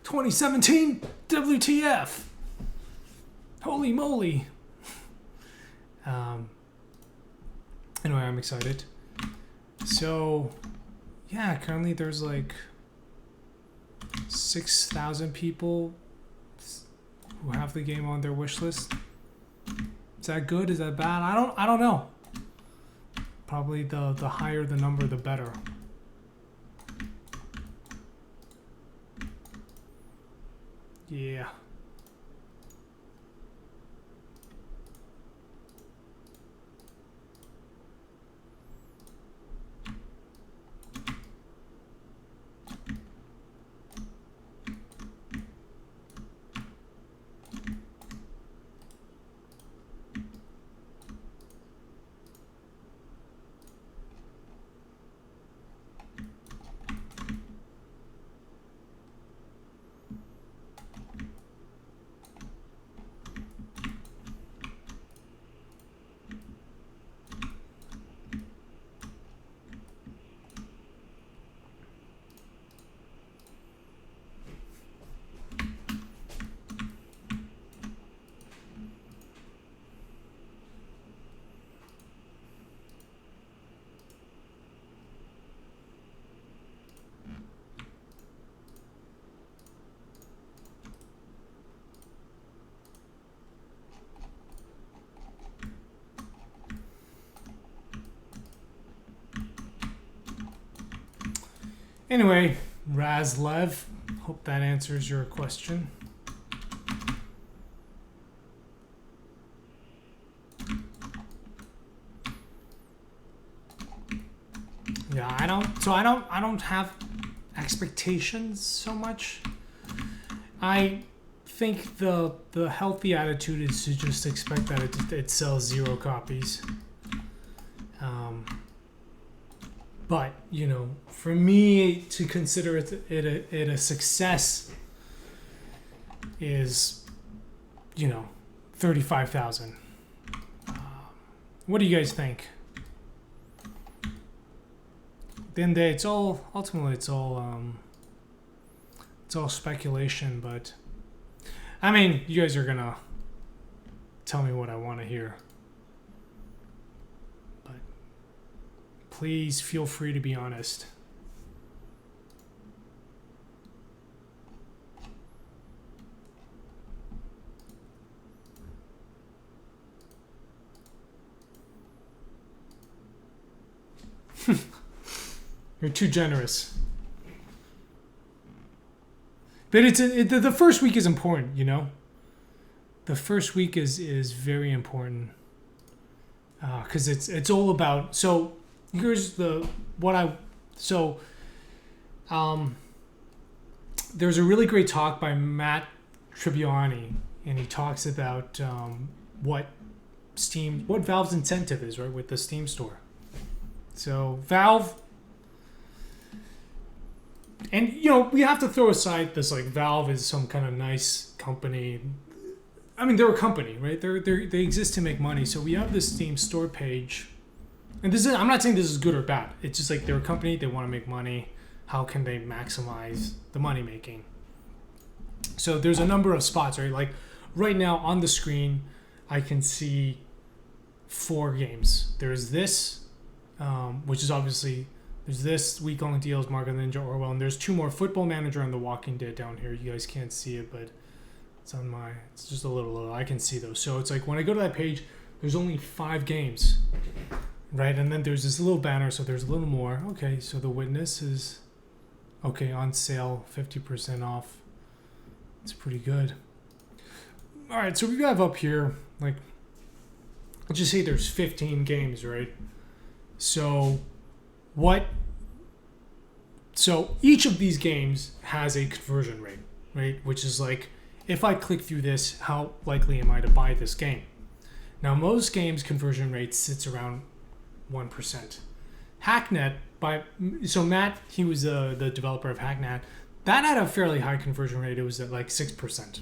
2017 WTF! Holy moly! Anyway, I'm excited. So, yeah, currently there's like 6,000 people who have the game on their wish list. Is that good? Is that bad? I don't know. Probably the higher the number, the better. Yeah. Anyway, Razlev, hope that answers your question. Yeah, I don't have expectations so much. I think the healthy attitude is to just expect that it sells 0 copies. But, you know, for me to consider it a success is, you know, 35,000. What do you guys think? Then it's all speculation, but I mean, you guys are gonna tell me what I want to hear. But please feel free to be honest. You're too generous. But the first week is important, you know? The first week is very important. Because it's all about... So, here's there's a really great talk by Matt Tribbiani, and he talks about what Valve's incentive is, right, with the Steam store. So, Valve... And, you know, we have to throw aside this, like, Valve is some kind of nice company. I mean, they're a company, right? They exist to make money. So we have this Steam store page. And I'm not saying this is good or bad. It's just like they're a company. They want to make money. How can they maximize the money making? So there's a number of spots, right? Like right now on the screen, I can see 4 games. There's this, which is obviously... There's this week-long deals, Mark of the Ninja Orwell, and there's 2 more, Football Manager and The Walking Dead down here. You guys can't see it, but it's just a little, I can see those. So it's like when I go to that page, there's only 5 games, right? And then there's this little banner, so there's a little more. Okay, so The Witness is, okay, on sale, 50% off. It's pretty good. All right, so we have up here, like, let's just say there's 15 games, right? So each of these games has a conversion rate, right? Which is like, if I click through this, how likely am I to buy this game? Now, most games' conversion rate sits around 1%. Hacknet, so Matt, he was the developer of Hacknet, that had a fairly high conversion rate. It was at like 6%.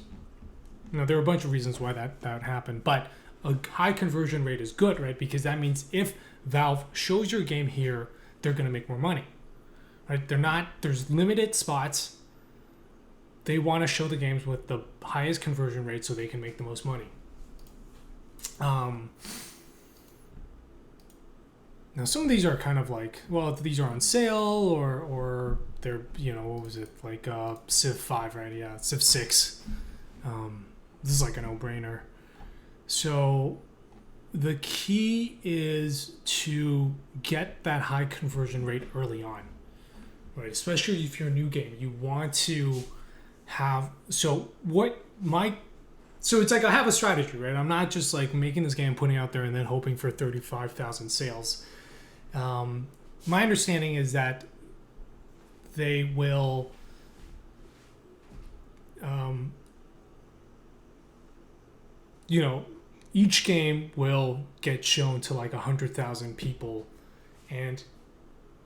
Now, there are a bunch of reasons why that happened, but a high conversion rate is good, right? Because that means if Valve shows your game here, they're going to make more money, right? There's limited spots. They want to show the games with the highest conversion rate so they can make the most money. Now some of these are kind of like, well, these are on sale or they're, you know, what was it? Like Civ 5, right? Yeah, Civ 6. This is like a no-brainer. So the key is to get that high conversion rate early on, right? Especially if you're a new game. You want to have so what my so it's like I have a strategy, right? I'm not just like making this game, putting it out there, and then hoping for 35,000 sales. My understanding is that they will you know, each game will get shown to like 100,000 people, and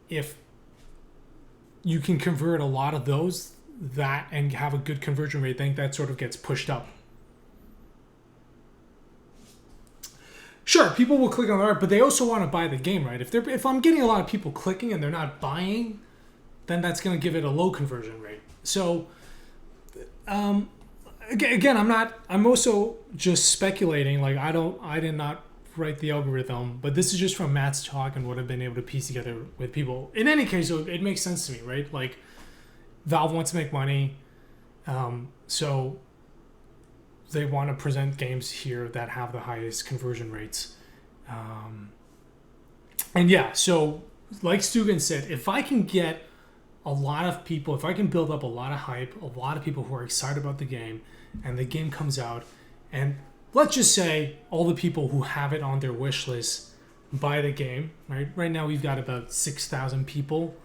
if you can convert a lot of those that and have a good conversion rate, I think that sort of gets pushed up. Sure, people will click on the art, but they also want to buy the game, right? If I'm getting a lot of people clicking and they're not buying, then that's going to give it a low conversion rate. So again, I'm also just speculating. Like I did not write the algorithm, but this is just from Matt's talk and what I've been able to piece together with people. In any case, it makes sense to me, right? Like Valve wants to make money, so they want to present games here that have the highest conversion rates. And yeah, so like Stugan said, if I can get a lot of people, if I can build up a lot of hype, a lot of people who are excited about the game, and the game comes out, and let's just say all the people who have it on their wish list buy the game, right? Right now we've got about 6,000 people.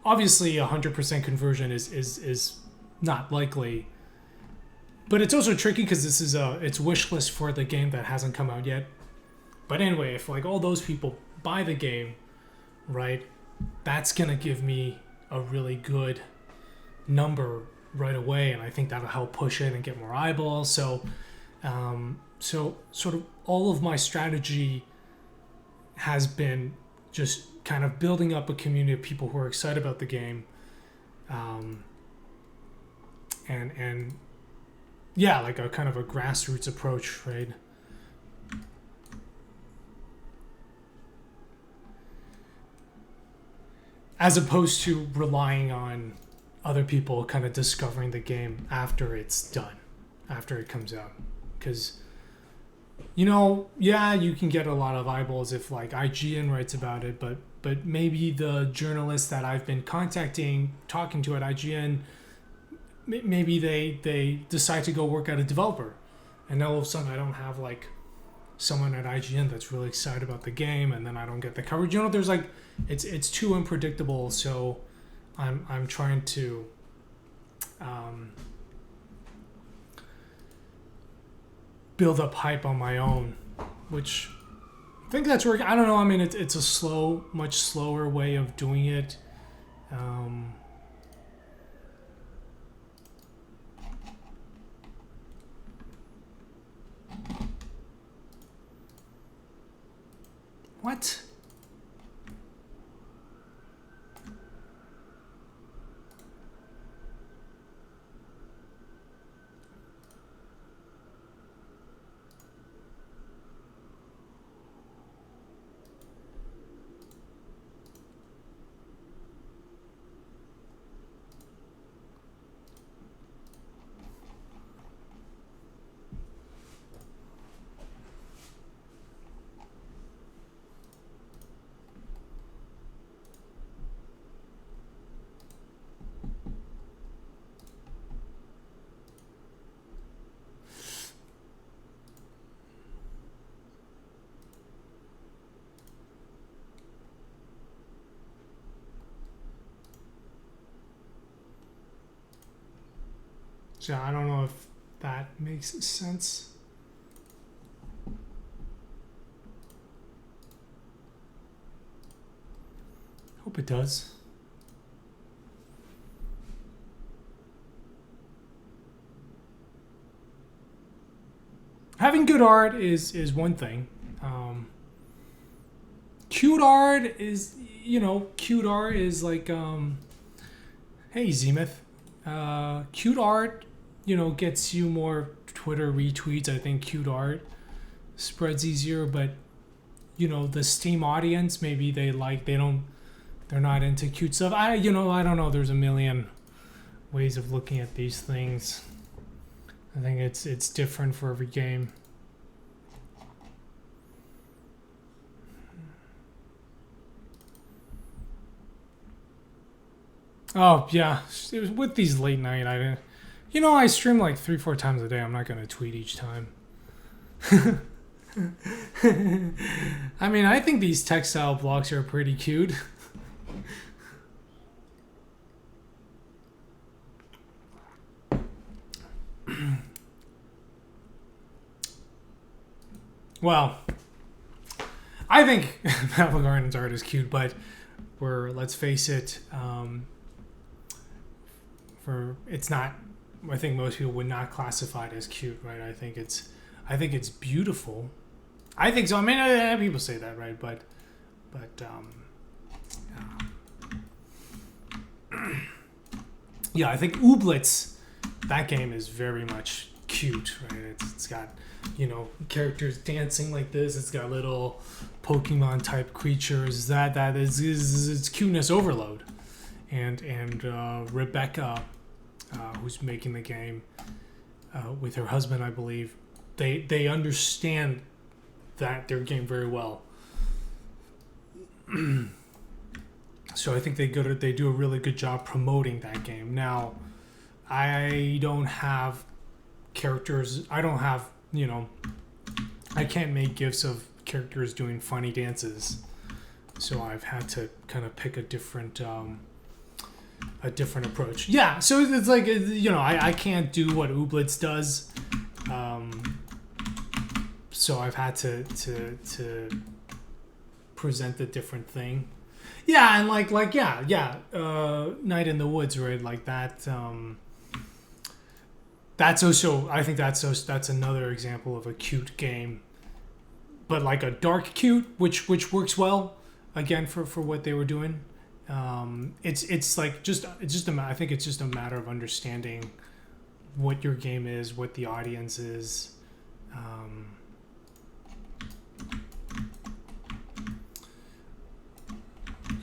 Obviously, 100% conversion is not likely, but it's also tricky because this is it's wish list for the game that hasn't come out yet. But anyway, if like all those people buy the game, right, that's gonna give me a really good number right away, and I think that'll help push it and get more eyeballs. So sort of all of my strategy has been just kind of building up a community of people who are excited about the game, and yeah, like a kind of a grassroots approach, right? As opposed to relying on other people kind of discovering the game after it's done, after it comes out. Because, yeah, you can get a lot of eyeballs if like IGN writes about it, but maybe the journalists that I've been talking to at IGN, maybe they decide to go work at a developer, and all of a sudden I don't have like someone at IGN that's really excited about the game, and then I don't get the coverage. There's like it's too unpredictable. So I'm trying to build up hype on my own, which I think that's working. I don't know. I mean, it's a much slower way of doing it. What? So I don't know if that makes sense. Hope it does. Having good art is one thing. Cute art is like hey Zemeth, cute art gets you more Twitter retweets. I think cute art spreads easier, but the Steam audience, maybe they're not into cute stuff. I don't know. There's a million ways of looking at these things. I think it's different for every game. Oh yeah, it was with these late night. I didn't. I stream like 3-4 times a day. I'm not gonna tweet each time. I mean, I think these textile blocks are pretty cute. Well, I think Manifold Garden's art is cute, but let's face it, it's not. I think most people would not classify it as cute, right? I think it's beautiful. I think so. I mean, people say that, right? But yeah, I think Ooblets, that game is very much cute, right? It's got characters dancing like this. It's got little Pokemon type creatures. That is it's cuteness overload, and Rebecca, who's making the game with her husband, I believe, they understand their game very well. So I think they do a really good job promoting that game. Now, I don't have characters. I don't have I can't make gifs of characters doing funny dances, so I've had to kind of pick a different approach. Yeah, so it's like I can't do what Ooblets does, so I've had to present a different thing. Yeah, and like Night in the Woods, right? Like that. That's also, I think that's another example of a cute game, but like a dark cute, which works well, again for what they were doing. It's I think it's just a matter of understanding what your game is, what the audience is.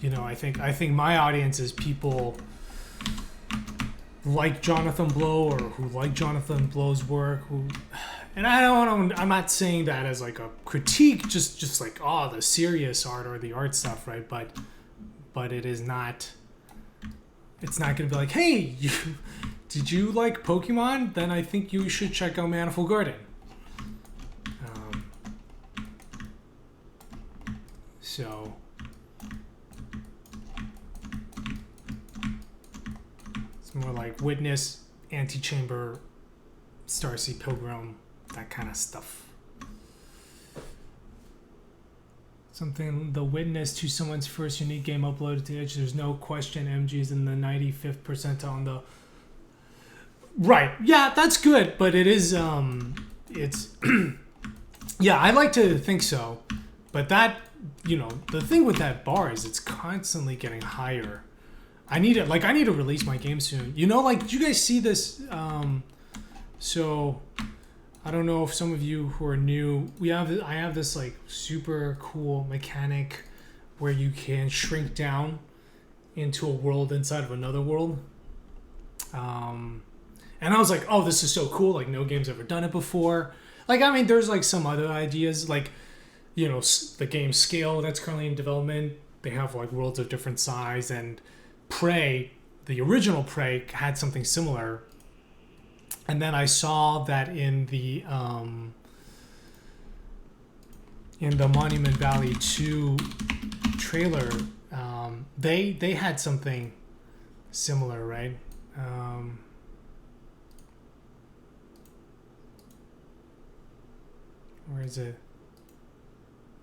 I think my audience is people like Jonathan Blow, or who like Jonathan Blow's work, and I'm not saying that as like a critique, just like the serious art or the art stuff, right? But it is not. It's not gonna be like, hey, did you like Pokemon? Then I think you should check out Manifold Garden. So. More like Witness, Antechamber, Starseed Pilgrim, that kind of stuff. Something, the witness to someone's first unique game uploaded to Edge. There's no question MG's in the 95th percentile on the... Right, yeah, that's good, but it is, it's... yeah, I like to think so, but that, the thing with that bar is it's constantly getting higher. I need to release my game soon. Did you guys see this? So, I don't know if some of you who are new, I have this like super cool mechanic where you can shrink down into a world inside of another world. And I was like, oh, this is so cool. Like, no game's ever done it before. Like, I mean, there's like some other ideas, like, the game Scale that's currently in development. They have like worlds of different size, and Prey, the original Prey, had something similar. And then I saw that in the Monument Valley 2 trailer, they had something similar, right? Where is it?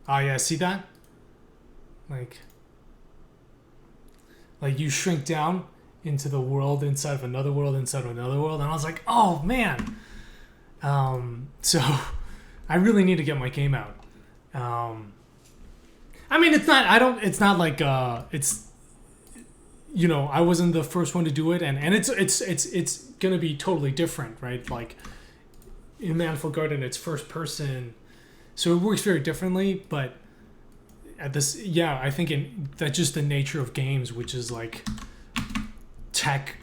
Oh yeah, see that? Like you shrink down into the world inside of another world inside of another world, and I was like, oh man. So I really need to get my game out. I mean, it's not like it's, I wasn't the first one to do it, and it's gonna be totally different, right? Like in Manifold Garden, it's first person, so it works very differently, but at this, yeah, I think that's just the nature of games, which is like tech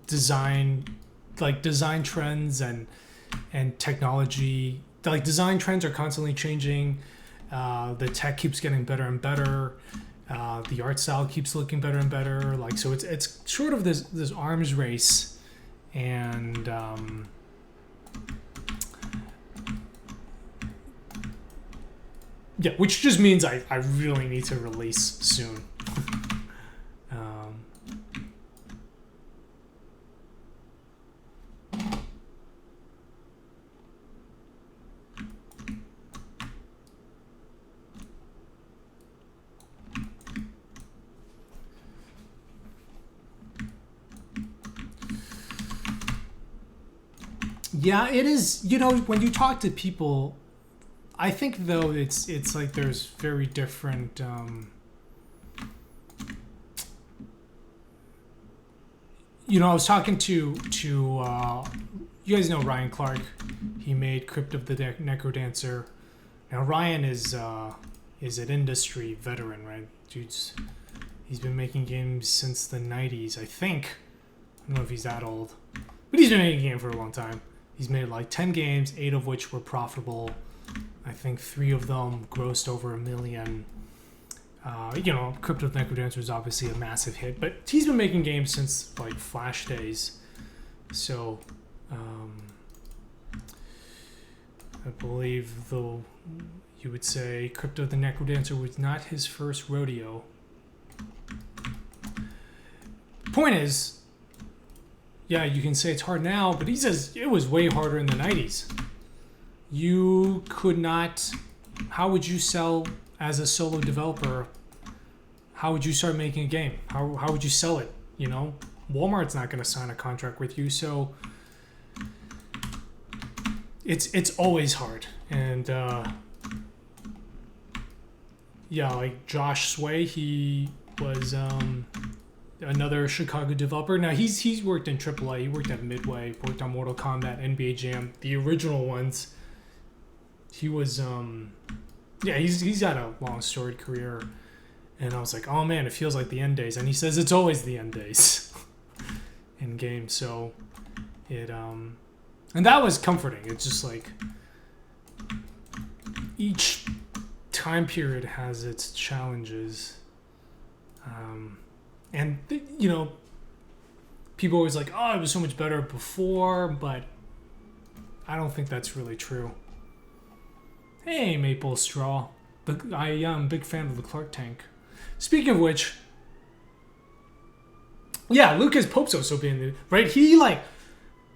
design, like design trends and technology. Like design trends are constantly changing. The tech keeps getting better and better. The art style keeps looking better and better. Like, so it's sort of this arms race, and yeah, which just means I really need to release soon. Yeah, it is. You know, when you talk to people, I think though it's like there's very different. You know, I was talking to you guys know Ryan Clark. He made Crypt of the Necrodancer. Now Ryan is an industry veteran, right? He's been making games since the 90s, I think. I don't know if he's that old, but he's been making games for a long time. He's made like 10 games, 8 of which were profitable. I think 3 of them grossed over $1 million. You know, Crypt of the Necrodancer is obviously a massive hit, but he's been making games since like Flash days. So, I believe, though, you would say Crypt of the Necrodancer was not his first rodeo. Point is, yeah, you can say it's hard now, but he says it was way harder in the 90s. You could not... How would you sell as a solo developer? How would you start making a game? How would you sell it? You know? Walmart's not going to sign a contract with you, so... It's always hard. And, yeah, like Josh Sway, he was... another Chicago developer. Now he's worked in AAA. He worked at Midway, worked on Mortal Kombat, NBA Jam, the original ones. He was yeah, he's got a long storied career. And I was like, oh man, it feels like the end days. And he says it's always the end days in games. So it and that was comforting. It's just like each time period has its challenges. And, you know, people always like, oh, it was so much better before, but I don't think that's really true. Hey, Maple Straw. I am a big fan of the Clark Tank. Speaking of which, yeah, Lucas Pope's also being, right? He, like,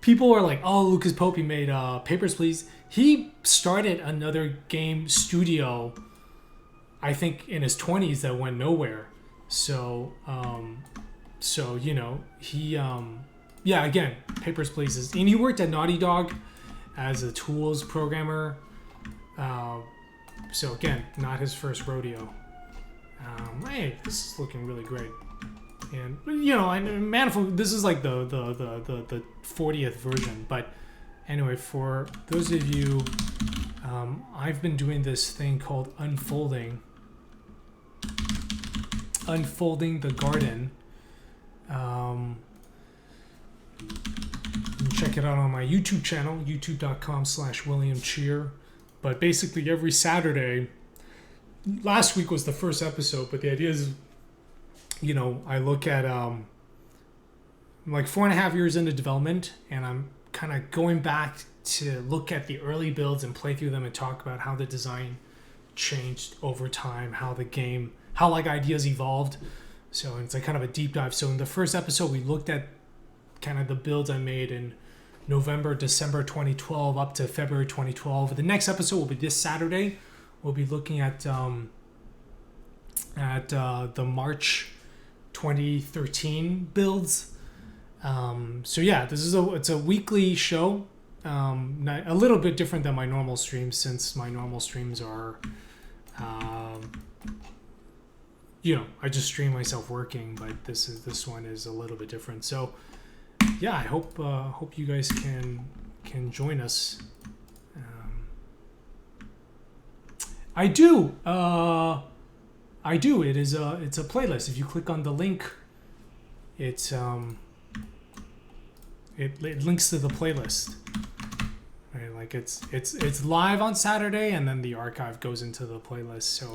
people are like, oh, Lucas Pope, he made Papers, Please. He started another game studio, I think, in his 20s that went nowhere. So, you know, he, yeah, again, Papers, Please is, and he worked at Naughty Dog as a tools programmer. So again, not his first rodeo. Hey, this is looking really great. And, you know, and Manifold, this is like the 40th version. But anyway, for those of you, I've been doing this thing called Unfolding the Garden. You can check it out on my YouTube channel, youtube.com/WilliamCheer. But basically every Saturday, last week was the first episode, but the idea is, you know, I look at, I'm like 4.5 years into development, and I'm kind of going back to look at the early builds and play through them and talk about how the design changed over time, how the game, how like ideas evolved. So it's like kind of a deep dive. So in the first episode, we looked at kind of the builds I made in November, December 2012 up to February 2012. The next episode will be this Saturday. We'll be looking at the March 2013 builds. So yeah, this is it's a weekly show. A little bit different than my normal streams, since my normal streams are, you know, I just stream myself working, but this one is a little bit different. So yeah, I hope you guys can join us. I do. It's a playlist. If you click on the link, it links to the playlist. Right, like it's live on Saturday, and then the archive goes into the playlist. So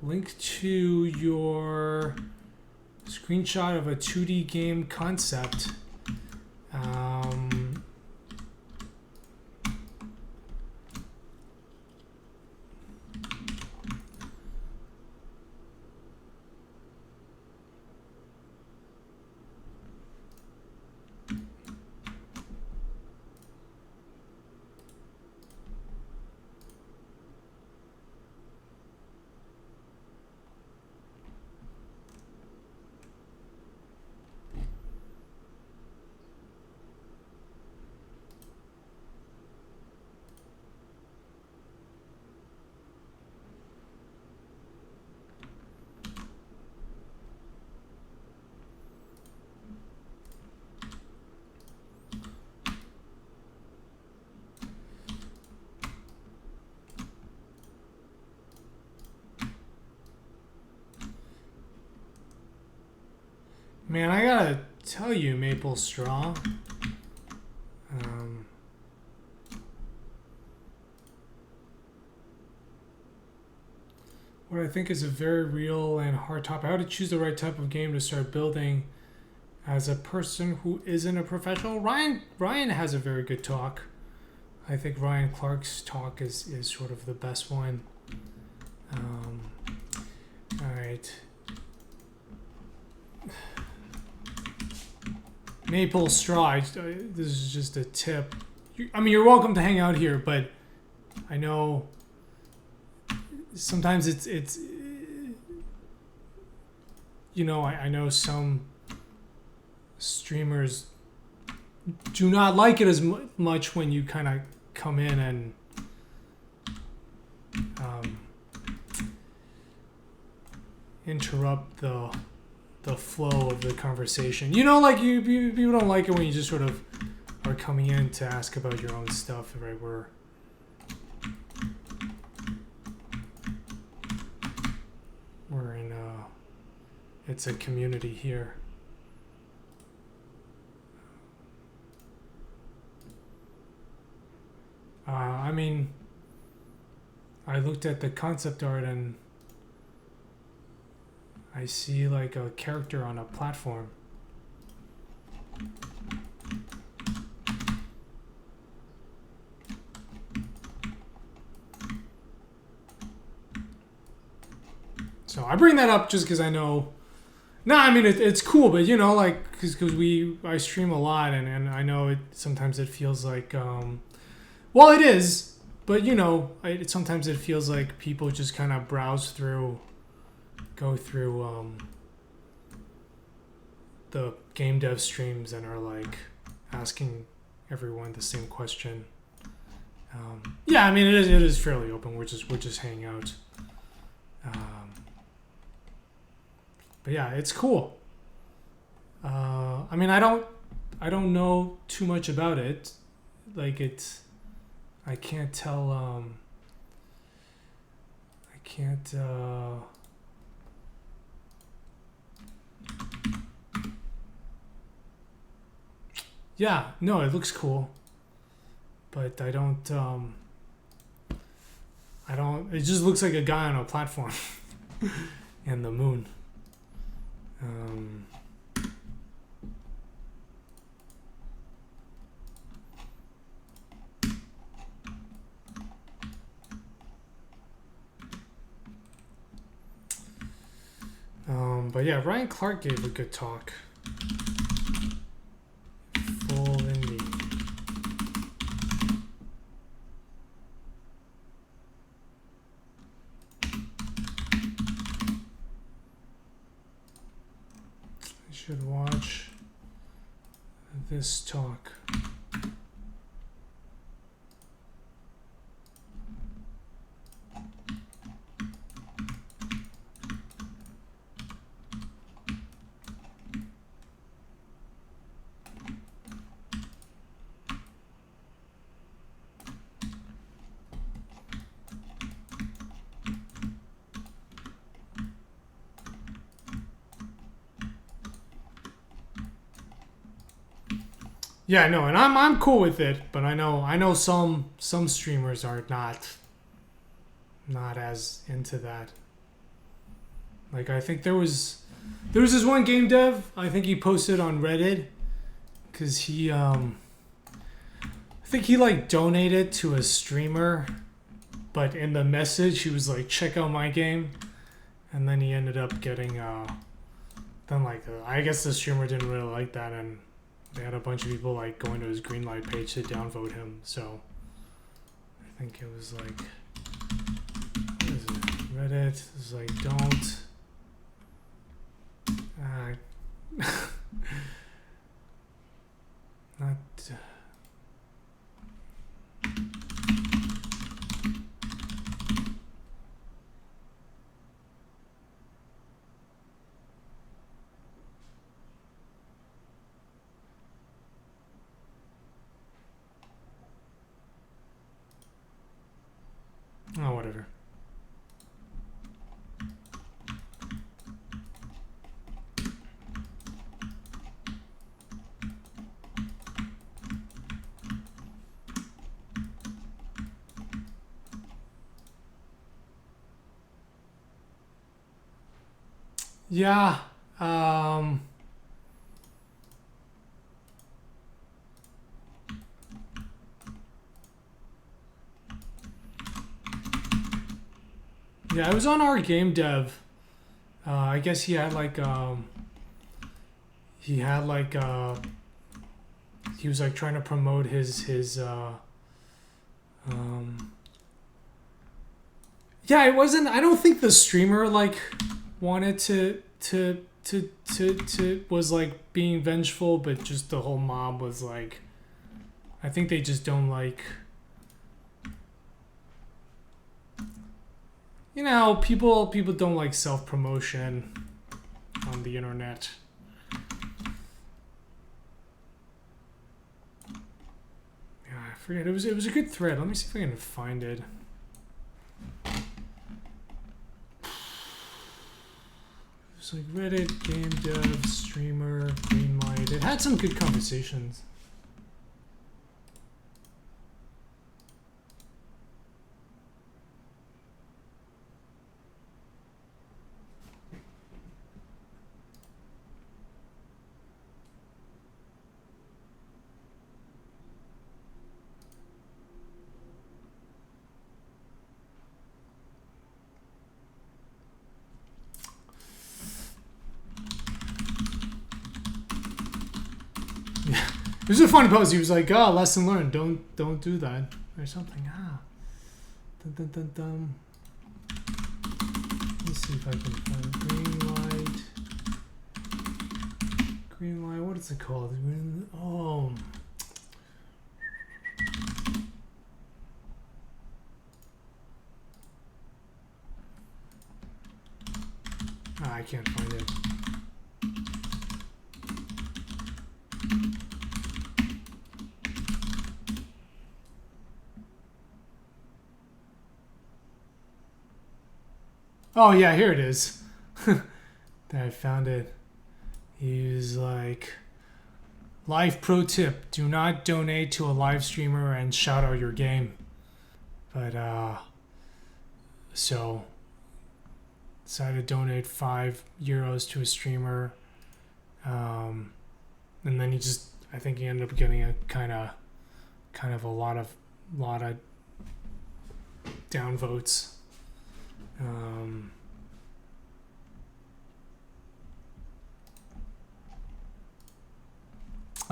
Link to your screenshot of a 2D game concept. Man, I gotta tell you, Maple Straw. What I think is a very real and hard topic. How to choose the right type of game to start building as a person who isn't a professional. Ryan has a very good talk. I think Ryan Clark's talk is sort of the best one. All right. Maple Straw, this is just a tip. I mean, you're welcome to hang out here, but I know sometimes it's you know, I know some streamers do not like it as much when you kind of come in and interrupt the flow of the conversation. You know, like you people don't like it when you just sort of are coming in to ask about your own stuff, right? We're in it's a community here. I mean, I looked at the concept art and I see like a character on a platform. So I bring that up just because I know. No, I mean it's cool, but you know, like because I stream a lot and I know sometimes it feels like well it is, but you know sometimes it feels like people just kind of go through the game dev streams and are like asking everyone the same question. Yeah, I mean it is fairly open. We're just hanging out. But yeah, it's cool. I mean I don't know too much about it. Like I can't tell. I can't. Yeah, no, it looks cool, but I don't. It just looks like a guy on a platform in the moon. But yeah, Ryan Clark gave a good talk. Full indie. I should watch this talk. Yeah, no, and I'm cool with it, but I know some streamers are not not as into that. Like, I think there was this one game dev, I think he posted on Reddit, because he, I think he, like, donated to a streamer, but in the message, he was like, check out my game, and then he ended up getting, then, like, I guess the streamer didn't really like that, and they had a bunch of people, like, going to his Greenlight page to downvote him, so I think it was, like, what is it? Reddit is like, don't, not, oh, whatever. Yeah, yeah, I was on our game dev. I guess he had like he was like trying to promote his yeah, it wasn't, I don't think the streamer like wanted to was like being vengeful, but just the whole mob was like, I think they just don't like, you know, people don't like self-promotion on the internet. Yeah, I forget. It was a good thread. Let me see if I can find it. It was like Reddit, game dev, streamer, Greenlight. It had some good conversations. It was a funny post. He was like, "Oh, lesson learned. Don't do that," or something. Dun, dun, dun, dun. Let me see if I can find Greenlight. Greenlight. What is it called? Oh. I can't find it. Oh yeah, here it is. I found it. He was like, live pro tip, do not donate to a live streamer and shout out your game. But so decided to donate €5 to a streamer. And then he just, I think he ended up getting a kind of a lot of downvotes.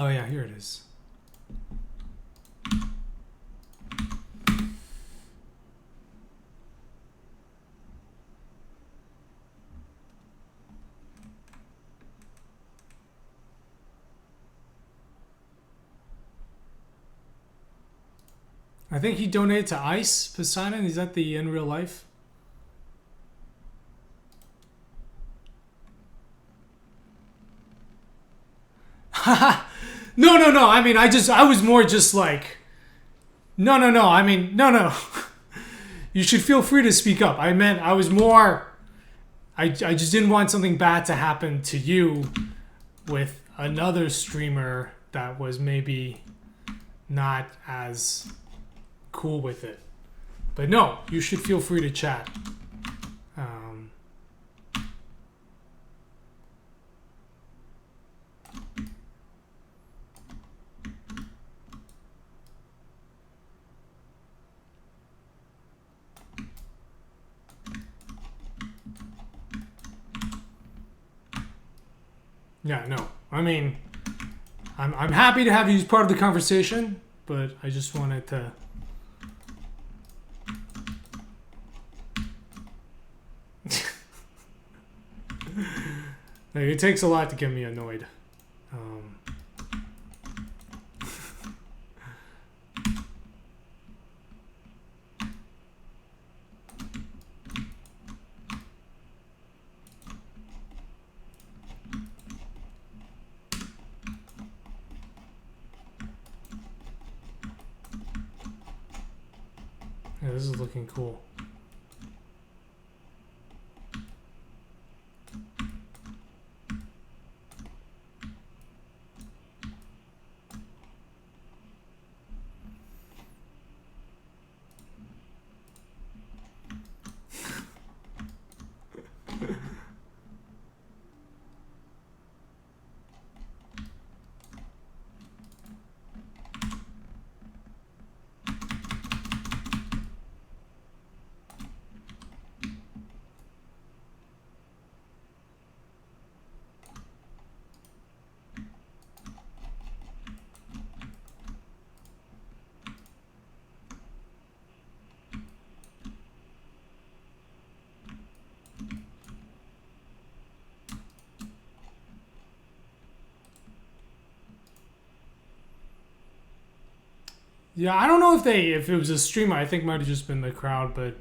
Oh yeah, here it is. I think he donated to Ice Poseidon. Is that the in real life? No. I mean, I was more just like, no. I mean, no. You should feel free to speak up. I meant, I was more, I just didn't want something bad to happen to you with another streamer that was maybe not as cool with it. But no, you should feel free to chat. Yeah, no. I mean, I'm happy to have you as part of the conversation, but I just wanted to. Like, it takes a lot to get me annoyed. Yeah, this is looking cool. Yeah, I don't know if it was a streamer. I think it might have just been the crowd, but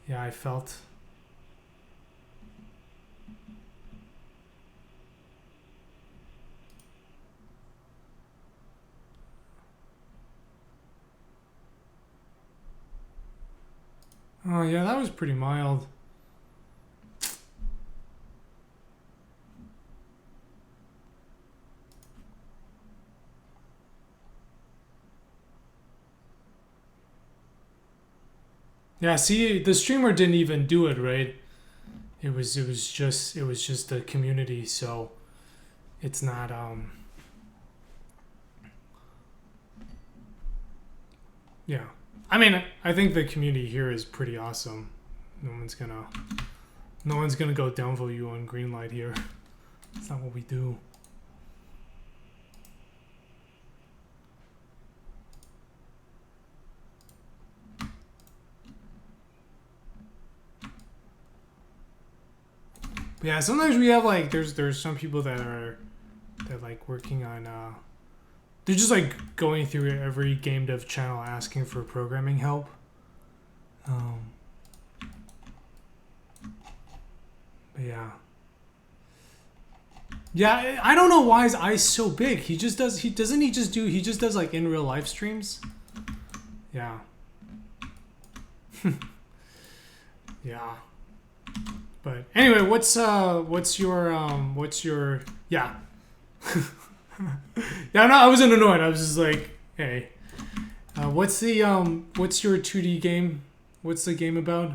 yeah, I felt. Oh yeah, that was pretty mild. Yeah, see, the streamer didn't even do it, right? It was just the community, so it's not yeah. I mean, I think the community here is pretty awesome. No one's gonna go downvote you on green light here. That's not what we do. But yeah, sometimes we have like there's some people that like working on they're just like going through every game dev channel asking for programming help. But yeah. Yeah, I don't know why his eye's so big. He just does he just does like in real life streams. Yeah. Yeah. But anyway, what's your yeah. Yeah, no, I wasn't annoyed. I was just like, hey. What's your 2D game? What's the game about?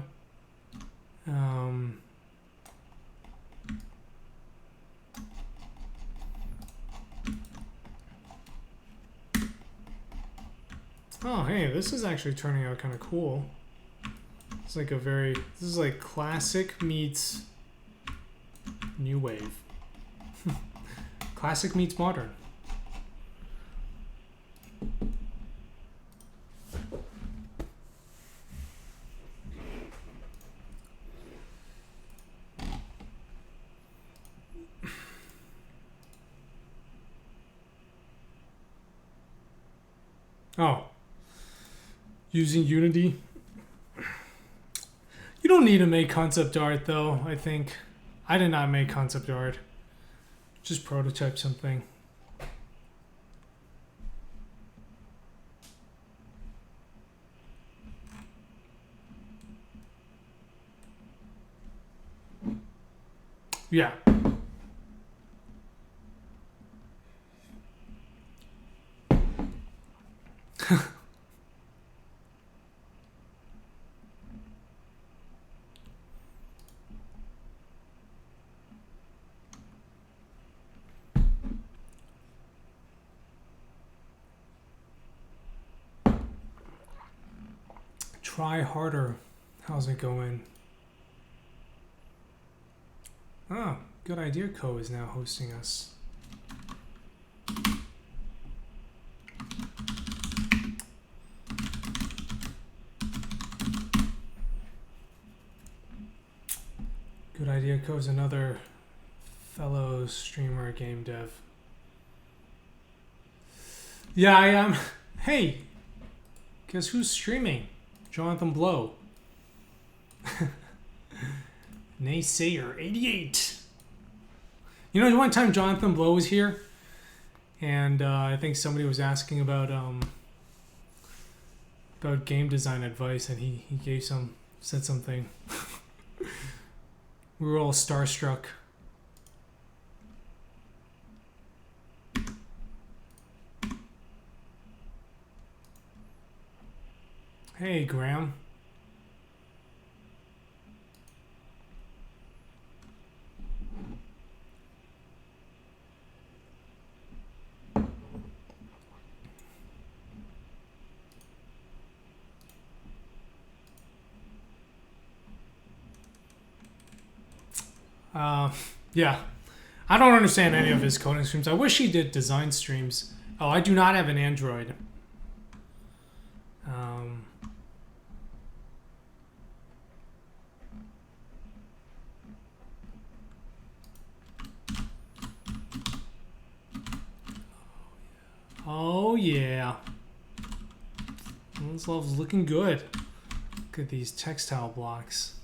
Oh, hey, this is actually turning out kind of cool. It's like this is like classic meets new wave. Classic meets modern. Oh. Using Unity. You don't need to make concept art though, I think. I did not make concept art. Just prototype something. Yeah. Try harder. How's it going? Oh, Good Idea Co. is now hosting us. Good Idea Co. is another fellow streamer game dev. Yeah, I am. Hey, guess who's streaming? Jonathan Blow. Naysayer 88. You know, one time Jonathan Blow was here, and I think somebody was asking about game design advice, and he said something. We were all starstruck. Hey, Graham. Yeah. I don't understand any of his coding streams. I wish he did design streams. Oh, I do not have an Android. Oh, yeah. This level's looking good. Look at these textile blocks.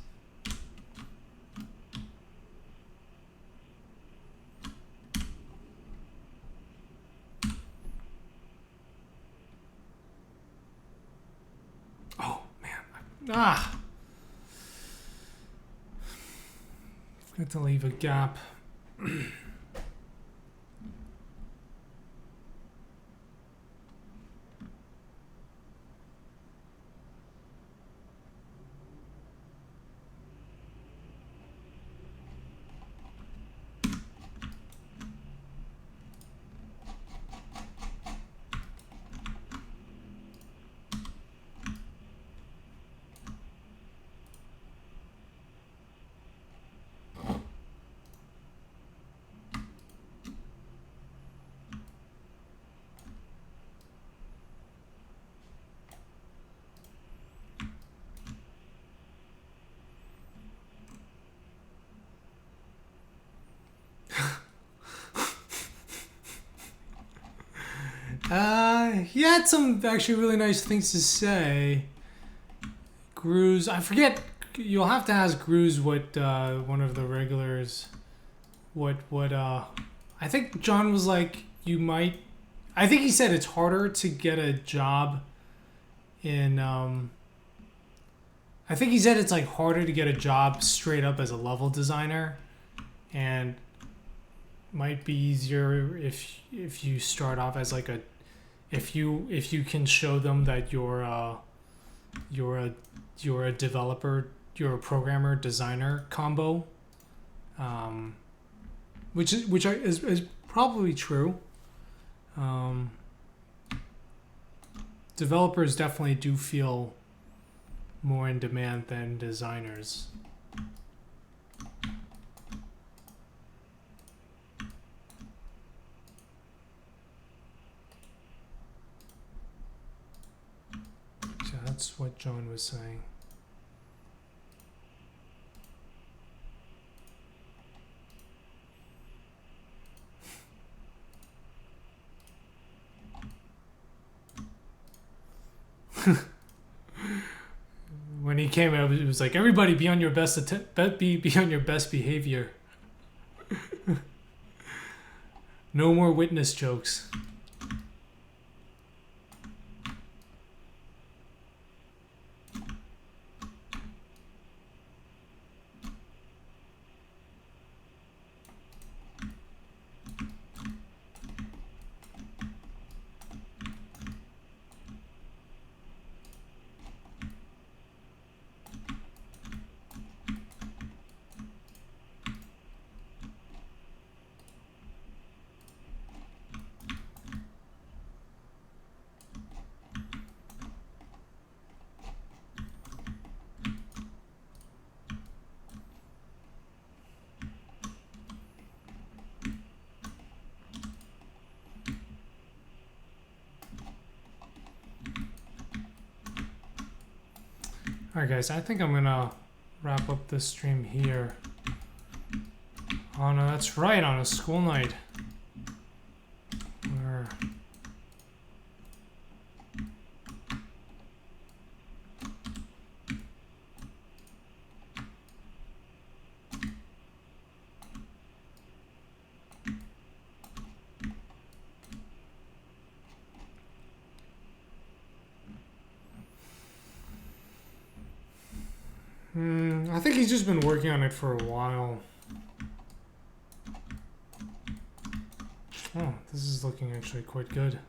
Oh, man. Ah! Forgot to leave a gap. He had some actually really nice things to say. Gruz, I forget. You'll have to ask Gruz what one of the regulars. What I think John was like. You might. I think he said it's harder to get a job in. I think he said it's like harder to get a job straight up as a level designer, and might be easier if you start off as like a. If you can show them that you're a developer, you're a programmer designer combo, which is probably true. Developers definitely do feel more in demand than designers. That's what John was saying. When he came out, it was like everybody be on your best be on your best behavior. No more witness jokes. Alright guys, I think I'm gonna wrap up this stream here. Oh no, that's right, on a school night. Where... I think he's just been working on it for a while. Oh, this is looking actually quite good.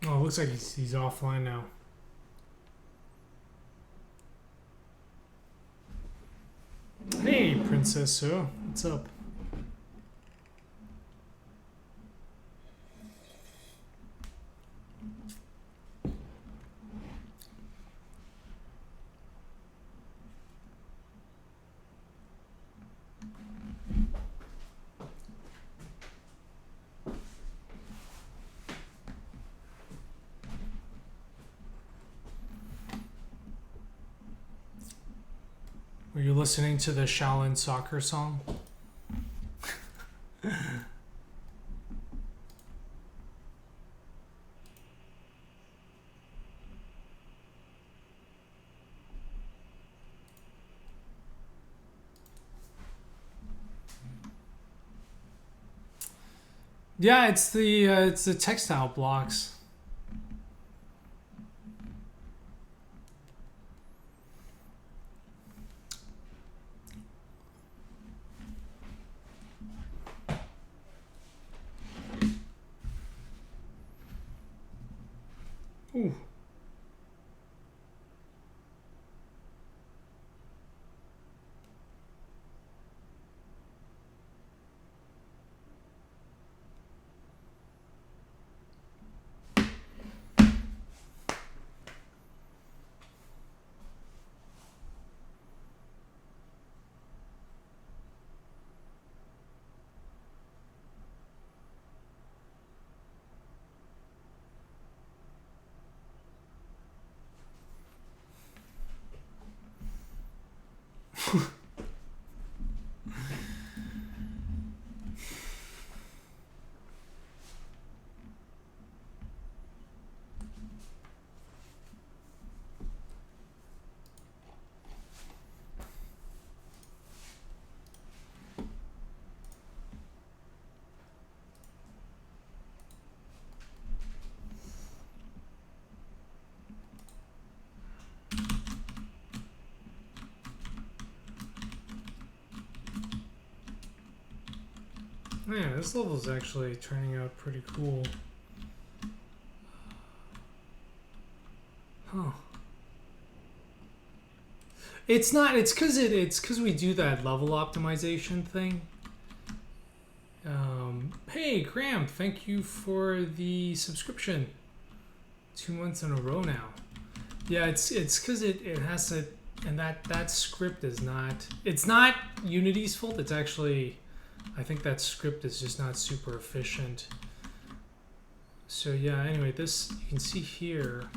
Oh, it looks like he's offline now. Hey, Princess Sue. What's up? Were you listening to the Shaolin soccer song? Yeah, it's the textile blocks. Ooh. Yeah, this level is actually turning out pretty cool. Huh. It's not. It's because we do that level optimization thing. Hey, Graham, thank you for the subscription. 2 months in a row now. Yeah, it's because it has to, and that script is not. It's not Unity's fault. It's actually, I think that script is just not super efficient. So yeah. Anyway, this you can see here.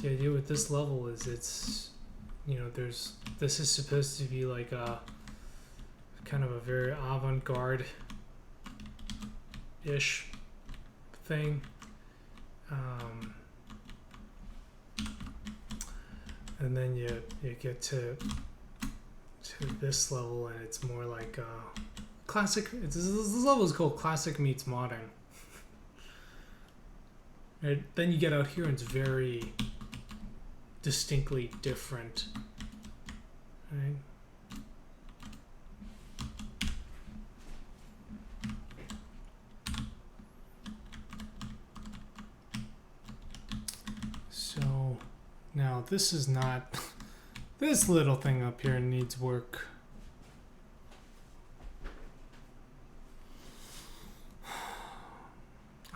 The idea with this level is it's, you know, this is supposed to be like a kind of a very avant-garde ish thing, and then you get to this level and it's more like classic. This level is called classic meets modern. Right? Then you get out here and it's very distinctly different, right? So Now, this is not... This little thing up here needs work.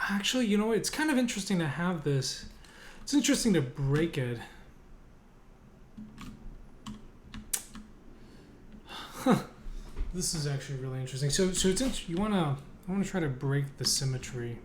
Actually, you know, it's kind of interesting to have this. It's interesting to break it. This is actually really interesting. So it's I want to try to break the symmetry.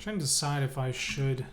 Trying to decide if I should.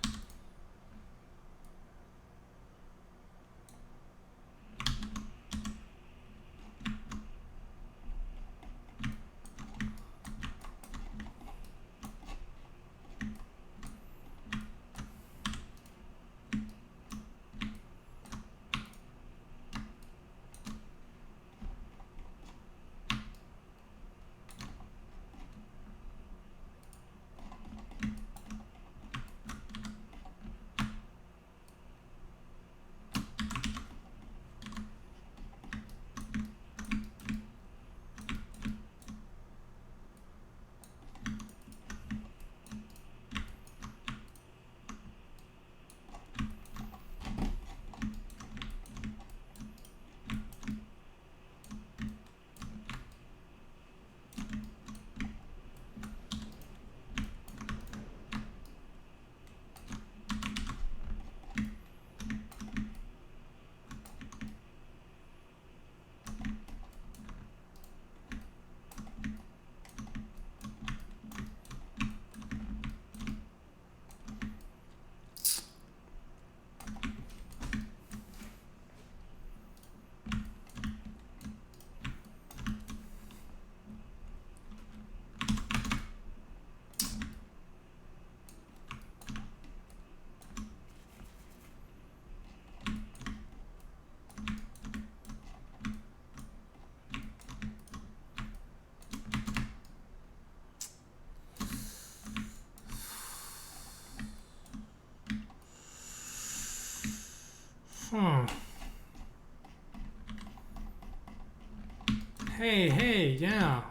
Hey, yeah.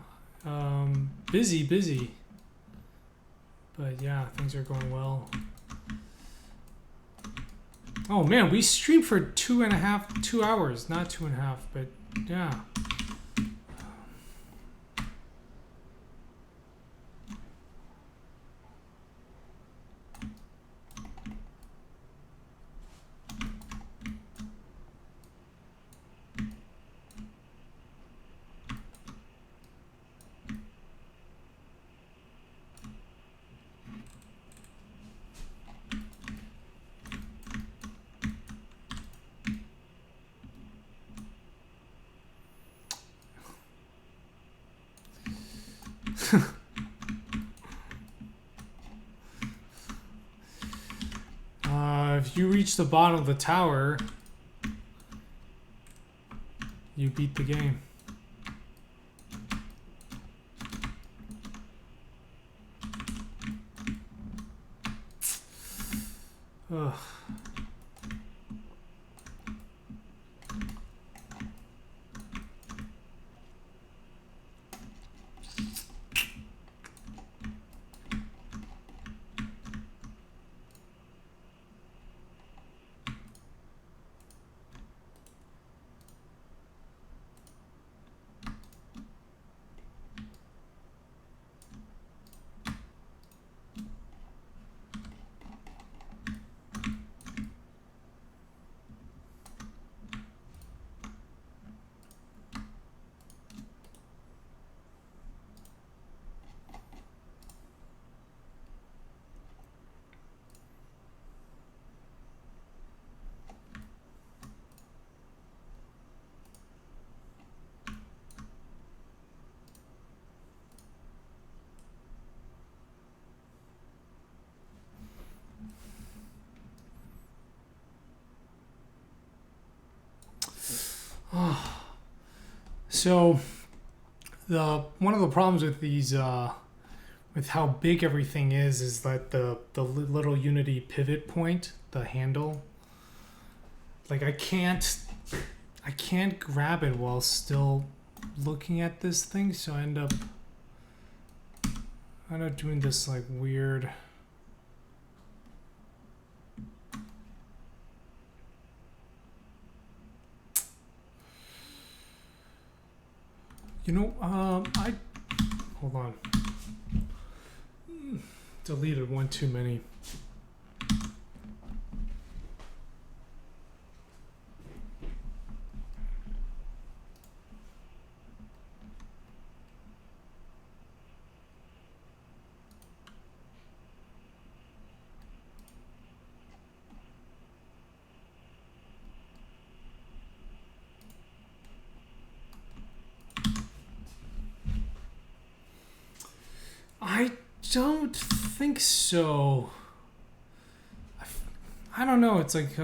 Busy. But yeah, things are going well. Oh man, we streamed for 2 hours. Not 2.5, but yeah. If you reach the bottom of the tower, you beat the game. Ugh. So the one of the problems with these with how big everything is that the little Unity pivot point, the handle, like I can't grab it while still looking at this thing, so I end up doing this like weird. You know, I hold on. Deleted one too many. I don't think so. I don't know. It's like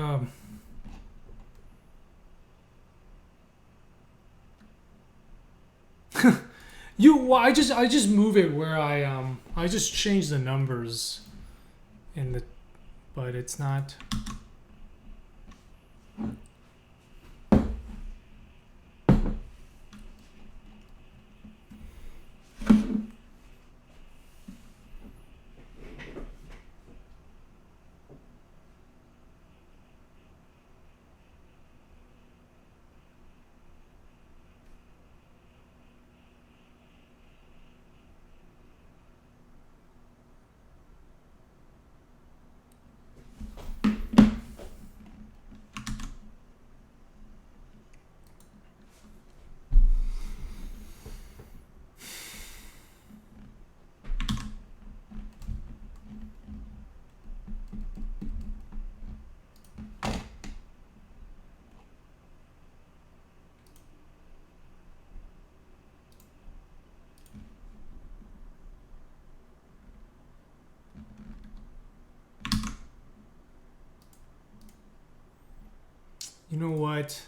well, I just move it where I just change the numbers in the, but it's not. You know what?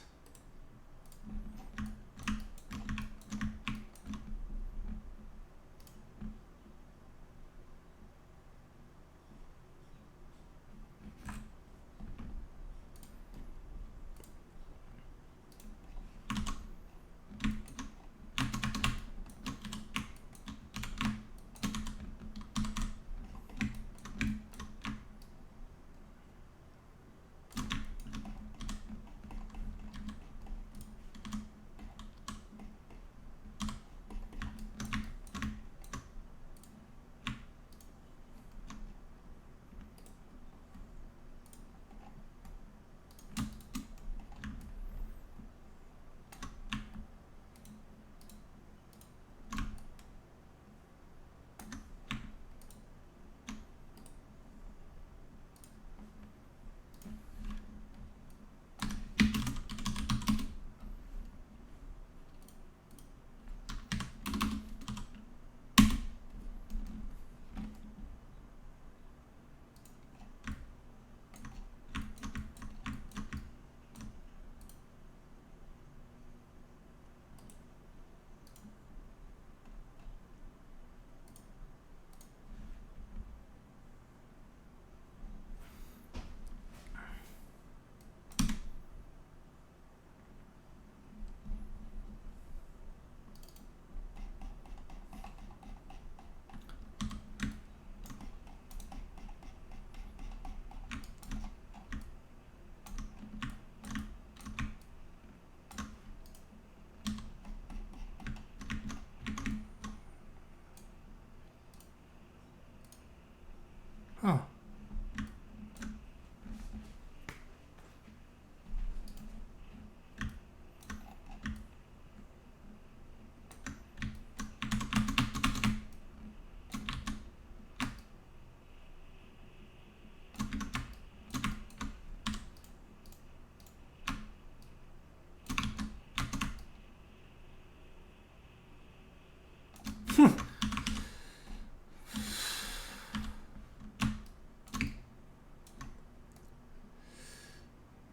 Huh.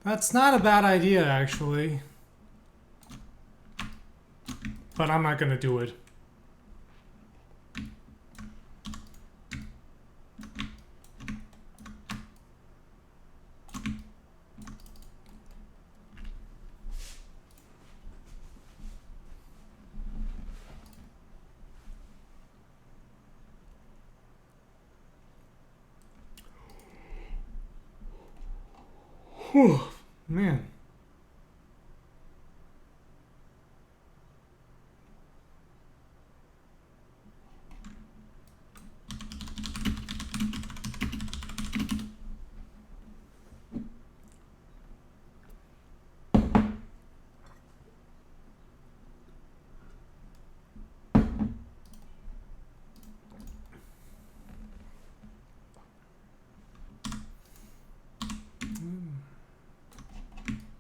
That's not a bad idea, actually. But I'm not gonna do it. Whew, man.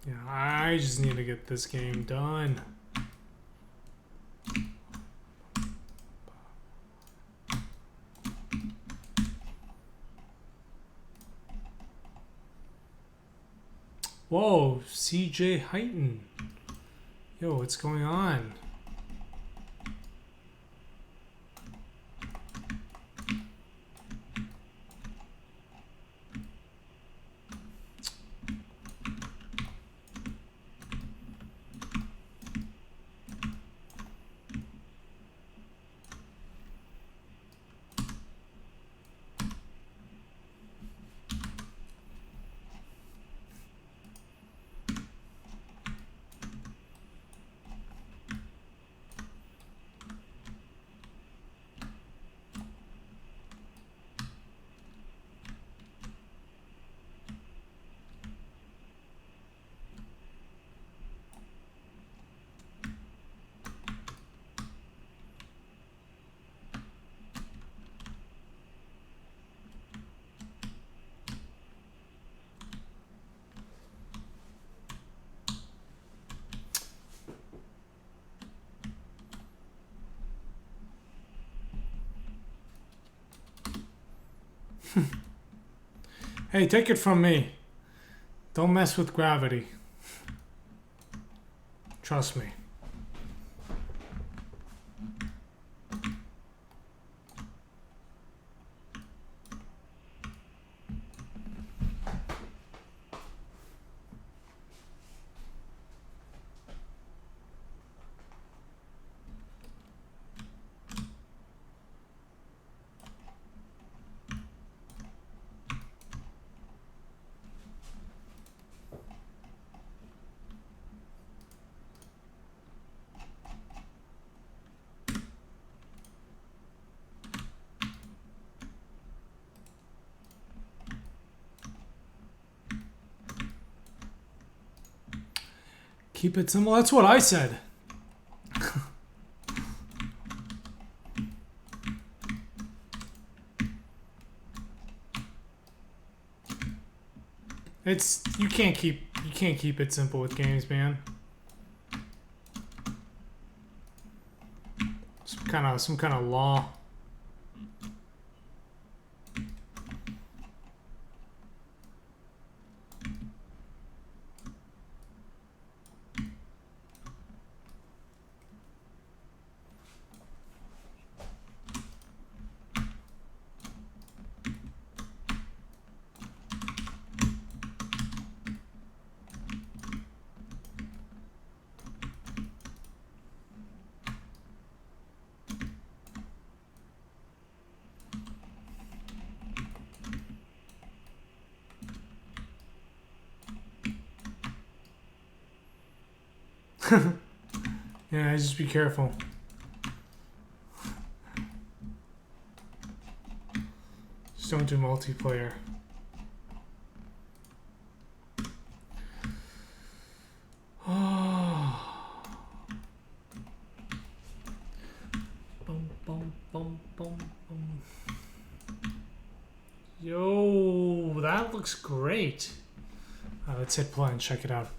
Yeah, I just need to get this game done. Whoa, CJ Heighton. Yo, what's going on? Hey, take it from me. Don't mess with gravity. Trust me. Keep it simple. That's what I said. It's you can't keep it simple with games, man. Some kind of law. Yeah, just be careful. Just don't do multiplayer. Boom, boom, boom, boom, boom. Yo, that looks great. Let's hit play and check it out.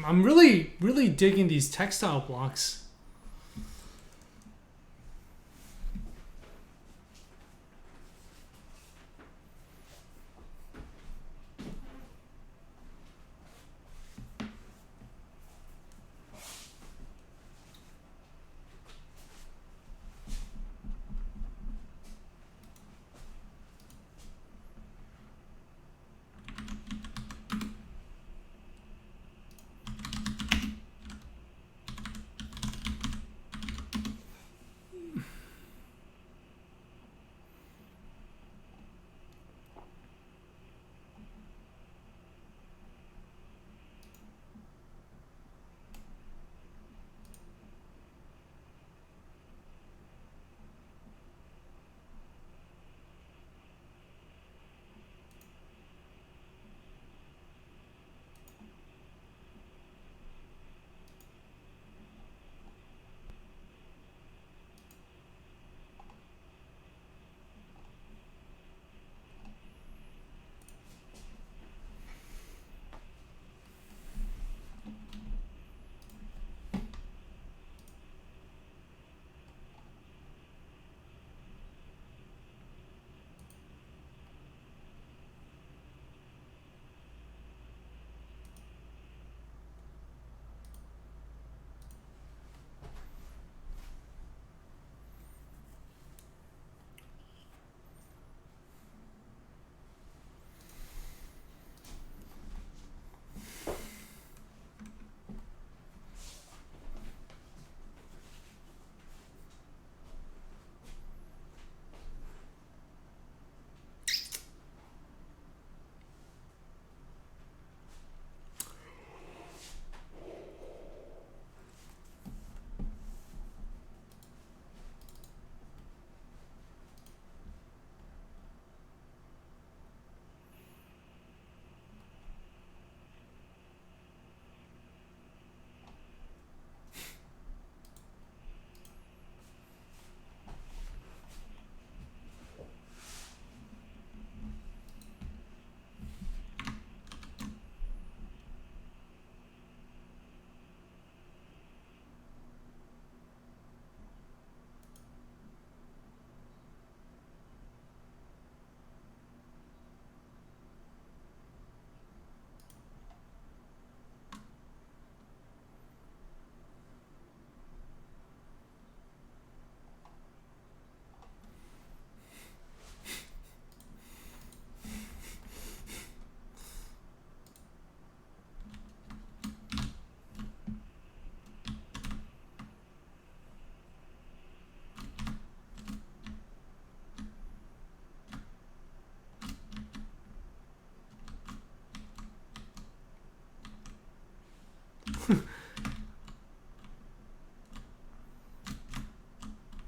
I'm really digging these textile blocks.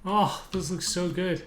Oh, this looks so good.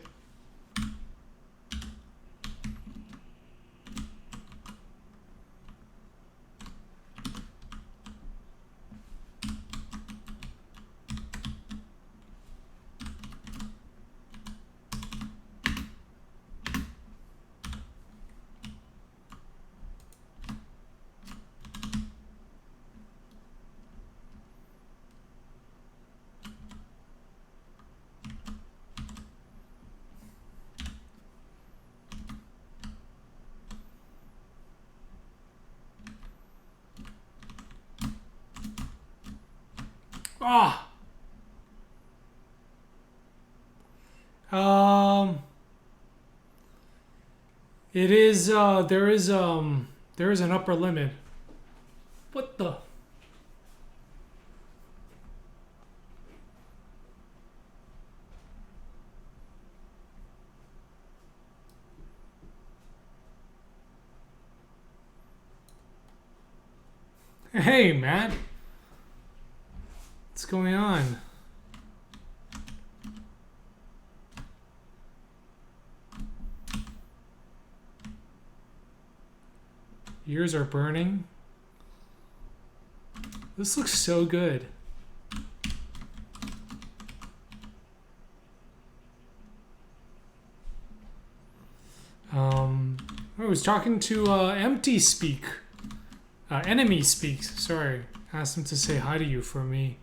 Ah. It is. There is an upper limit. What the? Hey, Matt. What's going on? Ears are burning. This looks so good. I was talking to Empty Speak. Enemy Speaks. Sorry. Asked him to say hi to you for me.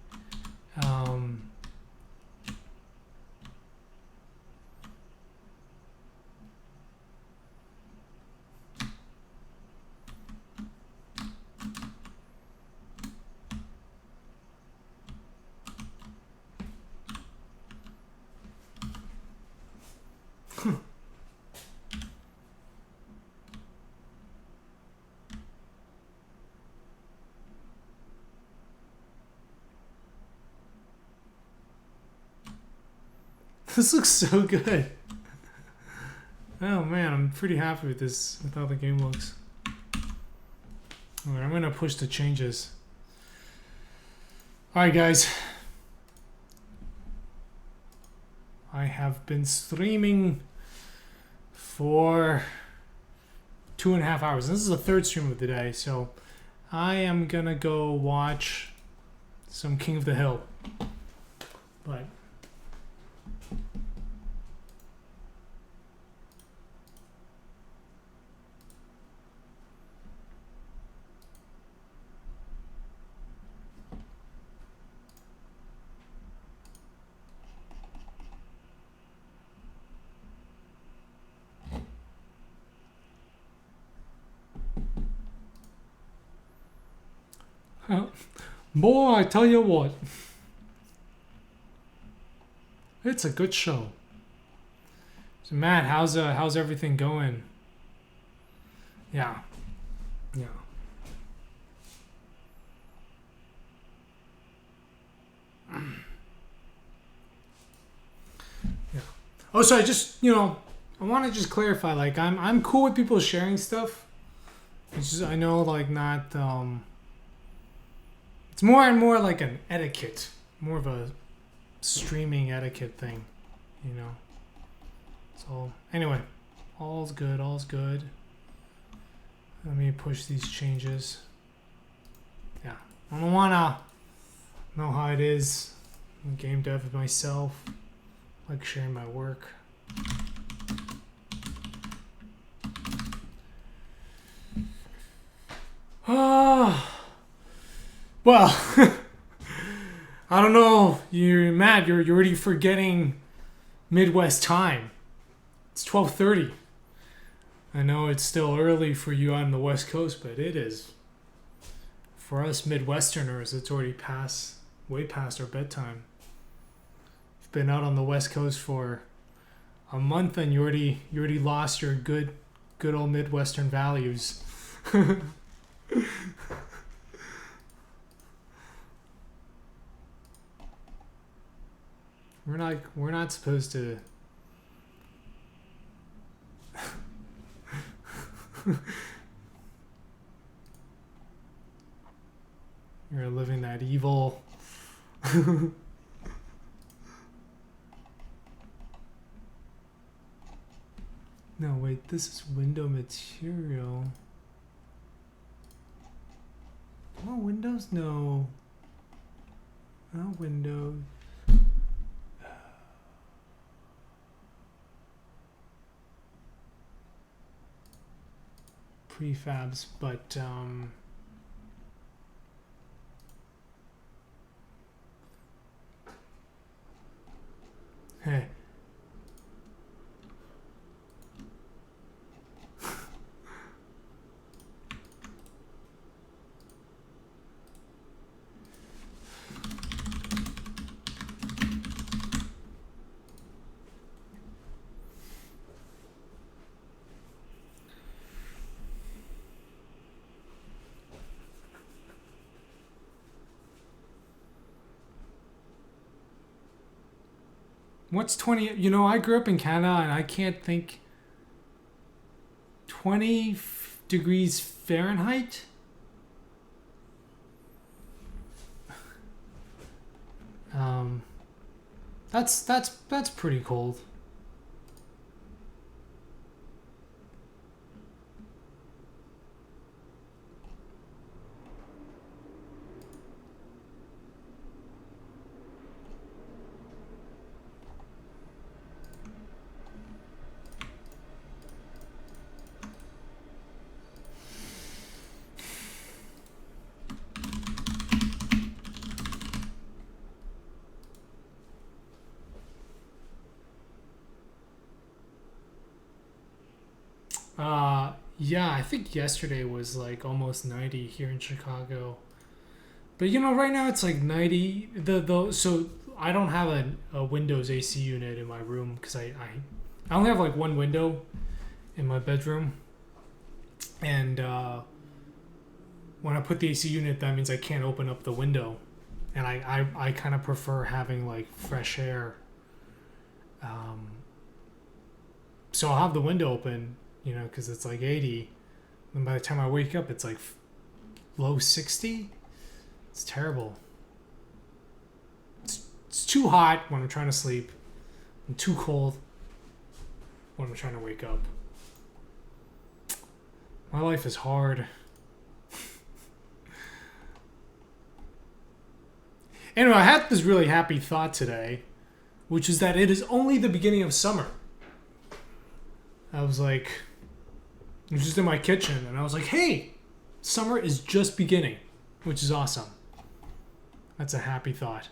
This looks so good. Oh man, I'm pretty happy with this, with how the game looks. Alright, I'm gonna push the changes. Alright guys. I have been streaming for 2.5 hours. This is the third stream of the day, so I am gonna go watch some King of the Hill. But boy, I tell you what, it's a good show. So Matt, how's everything going? Yeah. Yeah. Yeah. Oh, so I just, I want to just clarify, like, I'm cool with people sharing stuff. It's just, I know, like, not, it's more and more like an etiquette, more of a streaming etiquette thing, So, anyway, all's good, all's good. Let me push these changes. Yeah, I don't wanna know how it is. I'm game dev with myself. I like sharing my work. Well, I don't know. You're mad. You're already forgetting Midwest time. It's 12:30. I know it's still early for you on the West Coast, but it is. For us Midwesterners, it's already way past our bedtime. You've been out on the West Coast for a month, and you already lost your good old Midwestern values. We're not supposed to. You're living that evil. No, wait, this is window material. Oh, windows? No. Not windows. Prefabs, but hey. What's 20? You know, I grew up in Canada and I can't think. 20 degrees Fahrenheit? Um, that's pretty cold. Yeah, I think yesterday was like almost 90 here in Chicago. But you know, right now it's like 90. So I don't have a Windows AC unit in my room because I only have like one window in my bedroom, and when I put the AC unit, that means I can't open up the window, and I kind of prefer having like fresh air. Um, so I'll have the window open, you know, because it's like 80. And by the time I wake up, it's like low 60. It's terrible. It's too hot when I'm trying to sleep, and too cold when I'm trying to wake up. My life is hard. Anyway, I had this really happy thought today, which is that it is only the beginning of summer. I was just in my kitchen, and I was like, hey, summer is just beginning, which is awesome. That's a happy thought.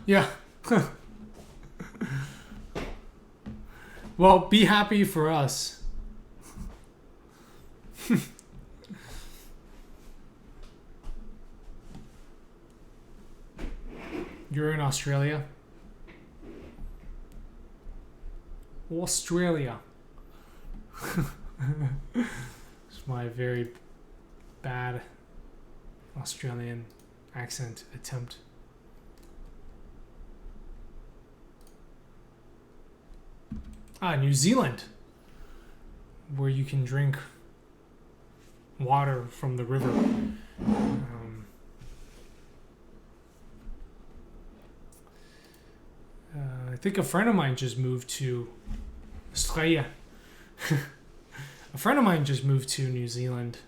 Yeah. Well, be happy for us. You're in Australia? Australia. It's my very bad Australian accent attempt. New Zealand, where you can drink water from the river. I think a friend of mine just moved to Australia. A friend of mine just moved to New Zealand.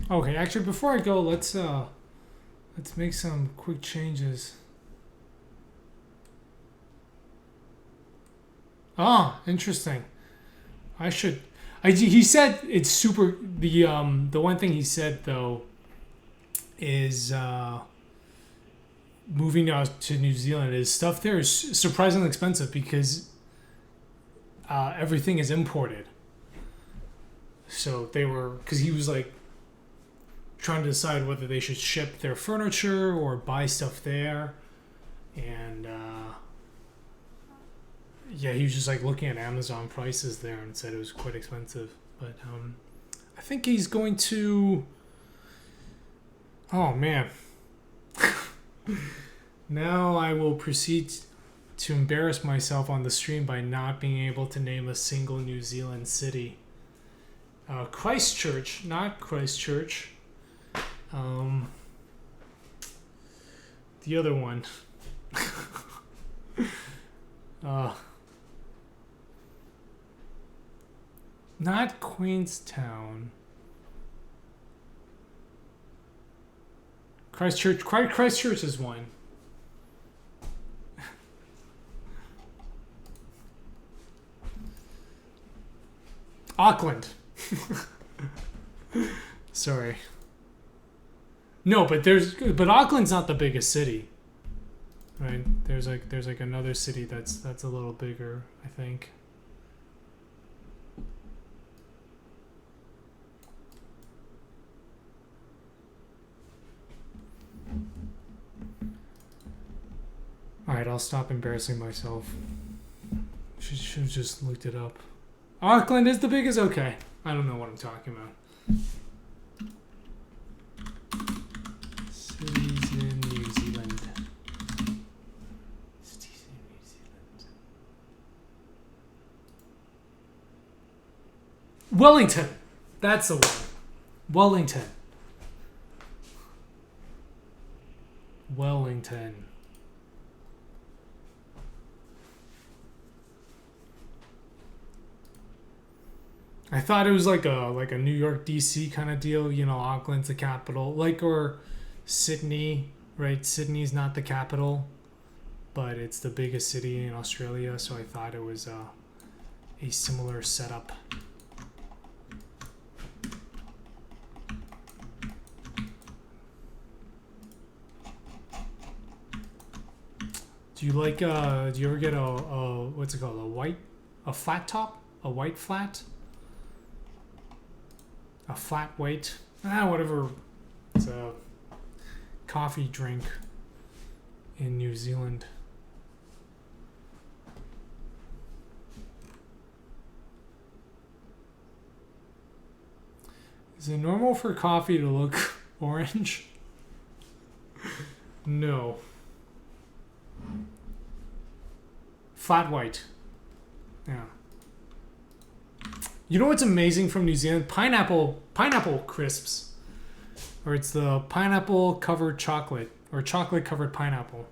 Okay, actually, before I go, let's make some quick changes. Ah, interesting. I should. He said it's super. The one thing he said though is moving out to New Zealand is stuff there is surprisingly expensive because everything is imported. So they were because he was like trying to decide whether they should ship their furniture or buy stuff there, and yeah, he was just like looking at Amazon prices there and said it was quite expensive. But I think he's going to. Oh man. Now I will proceed to embarrass myself on the stream by not being able to name a single New Zealand city. Christchurch, not Christchurch. The other one. Not Queenstown. Christchurch is one. Auckland. Sorry. No, but Auckland's not the biggest city. Right? There's like another city that's a little bigger, I think. Alright, I'll stop embarrassing myself. Should have just looked it up. Auckland is the biggest? Okay. I don't know what I'm talking about. Cities in New Zealand. Cities in New Zealand. Wellington! That's the one. Wellington. Wellington. I thought it was like a New York DC kind of deal, you know, Auckland's the capital, like or Sydney, right? Sydney's not the capital, but it's the biggest city in Australia, so I thought it was a similar setup. Do you like do you ever get a what's it called? A flat top? A white flat? A flat white, whatever. It's a coffee drink in New Zealand. Is it normal for coffee to look orange? No. Flat white. Yeah. You know what's amazing from New Zealand? Pineapple crisps. Or it's the pineapple covered chocolate. Or chocolate covered pineapple.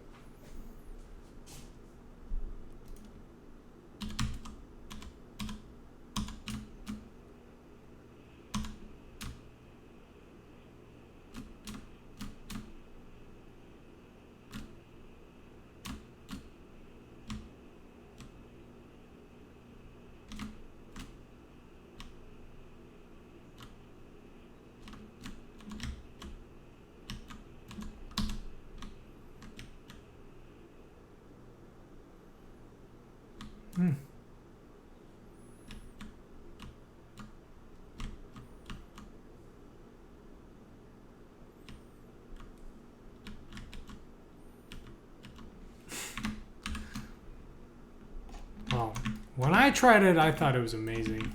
Well, when I tried it, I thought it was amazing.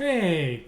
Hey.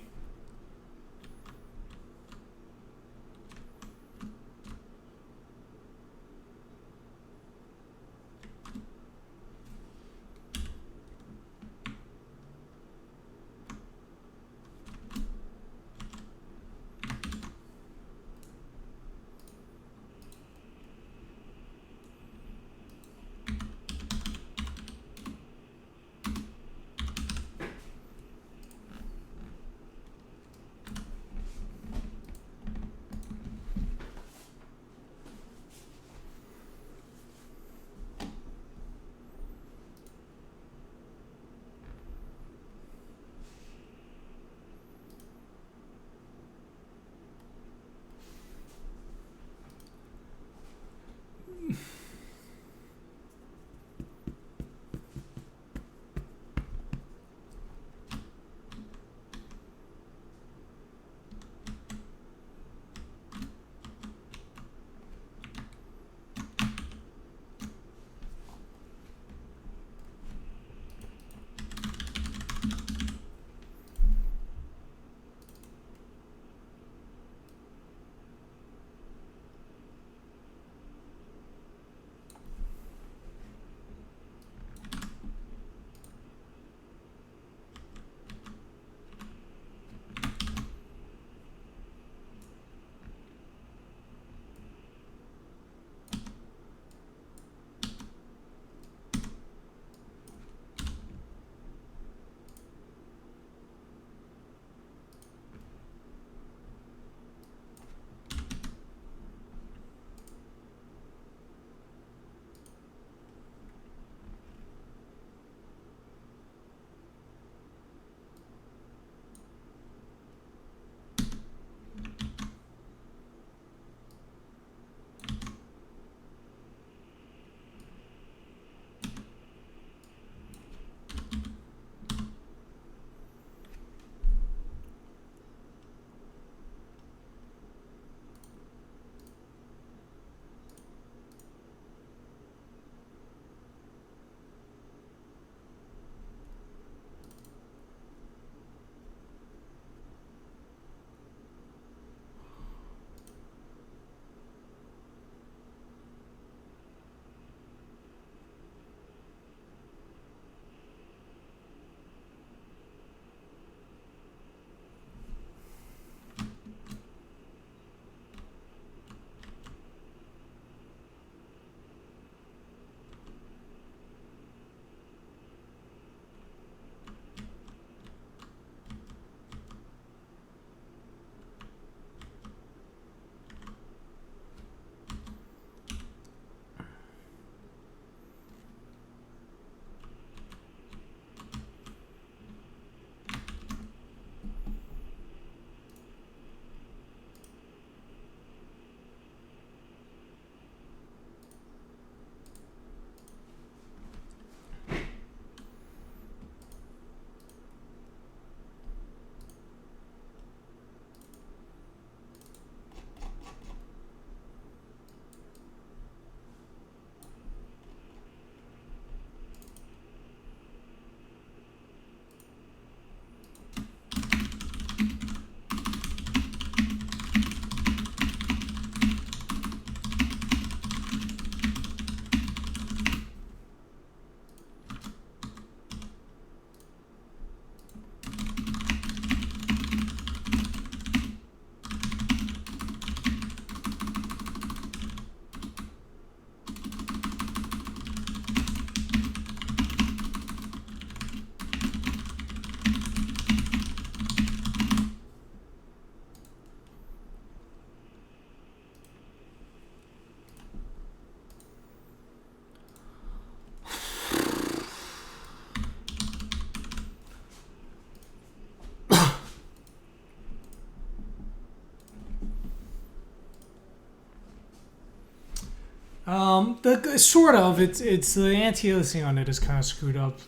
The sort of it's the anti-aliasing on it is kind of screwed up.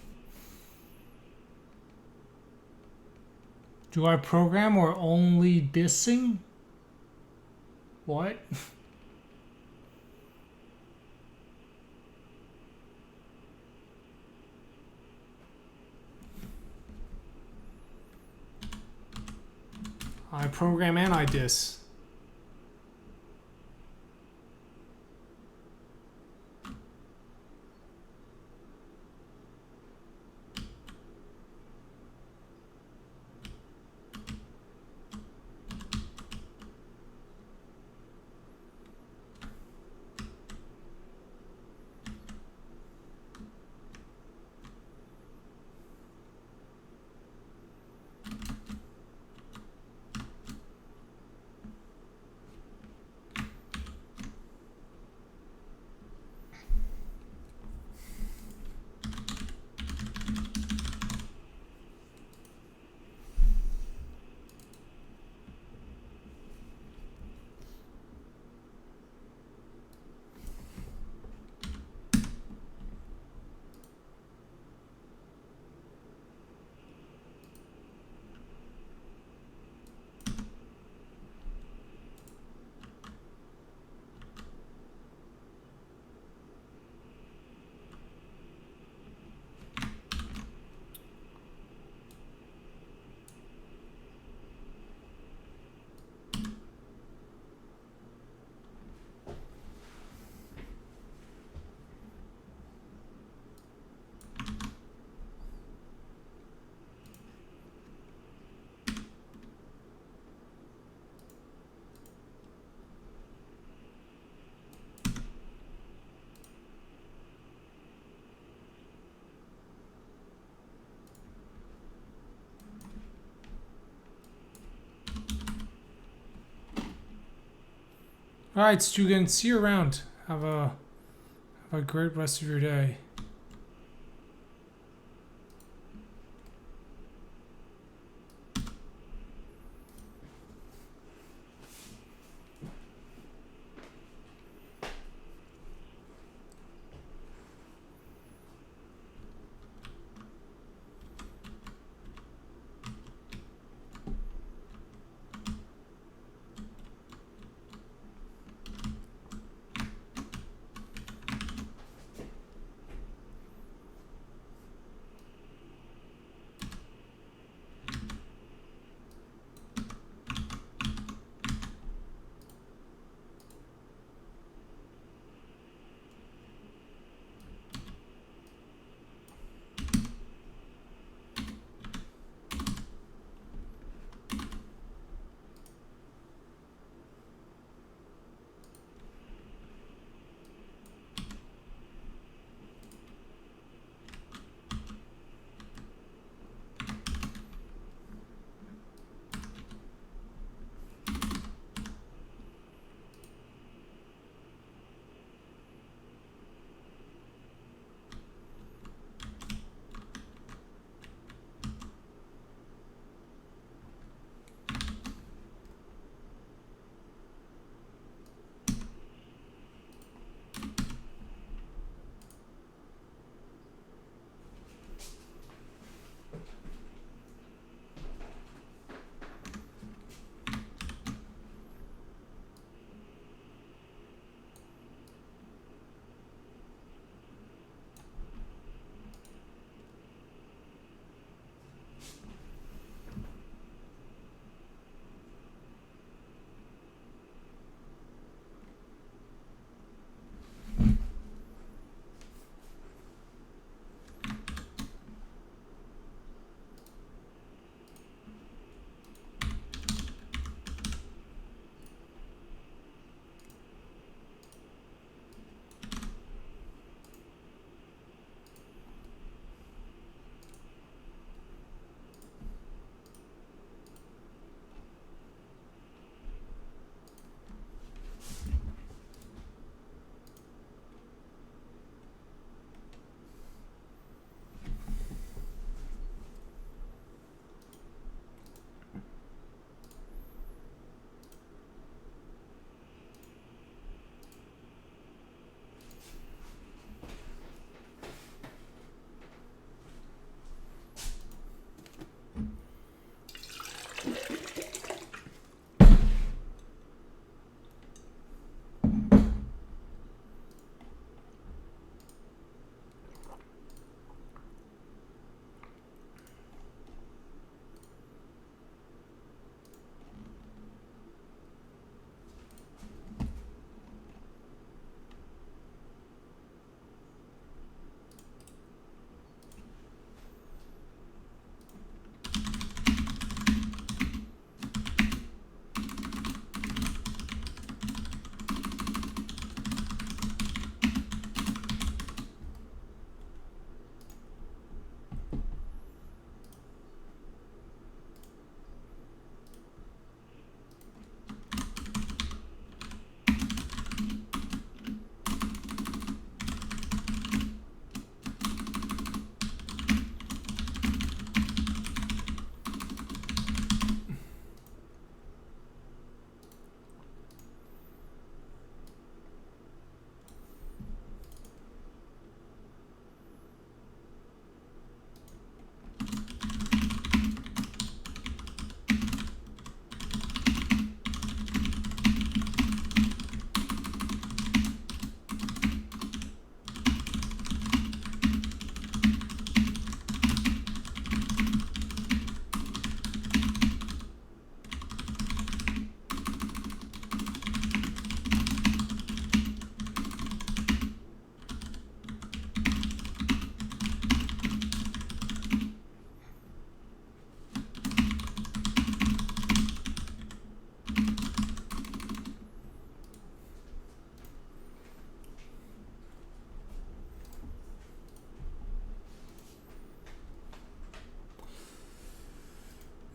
Do I program or only dissing? What? I program and I dis. All right, Stugan, see you around. Have a great rest of your day.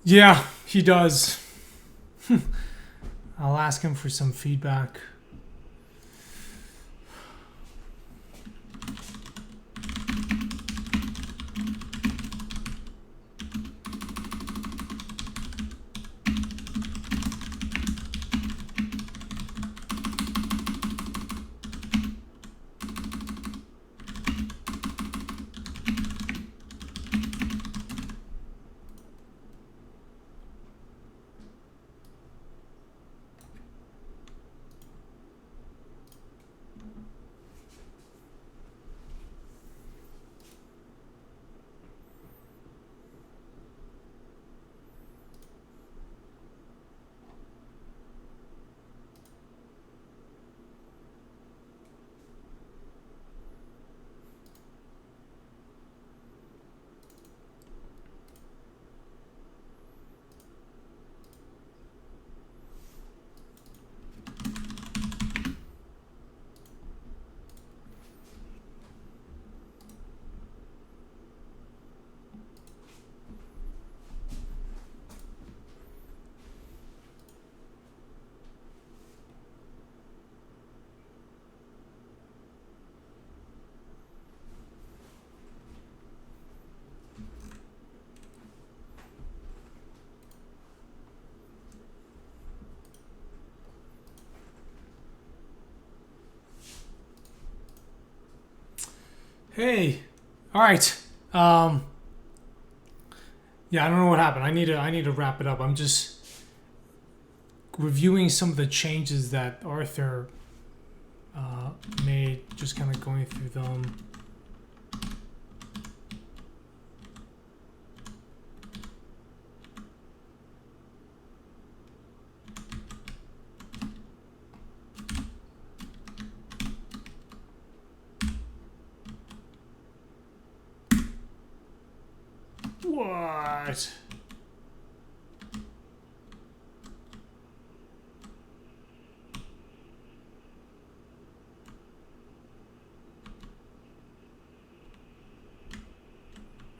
Yeah, he does. I'll ask him for some feedback. Hey, all right. Yeah, I don't know what happened. I need to wrap it up. I'm just reviewing some of the changes that Arthur made. Just kind of going through them. What?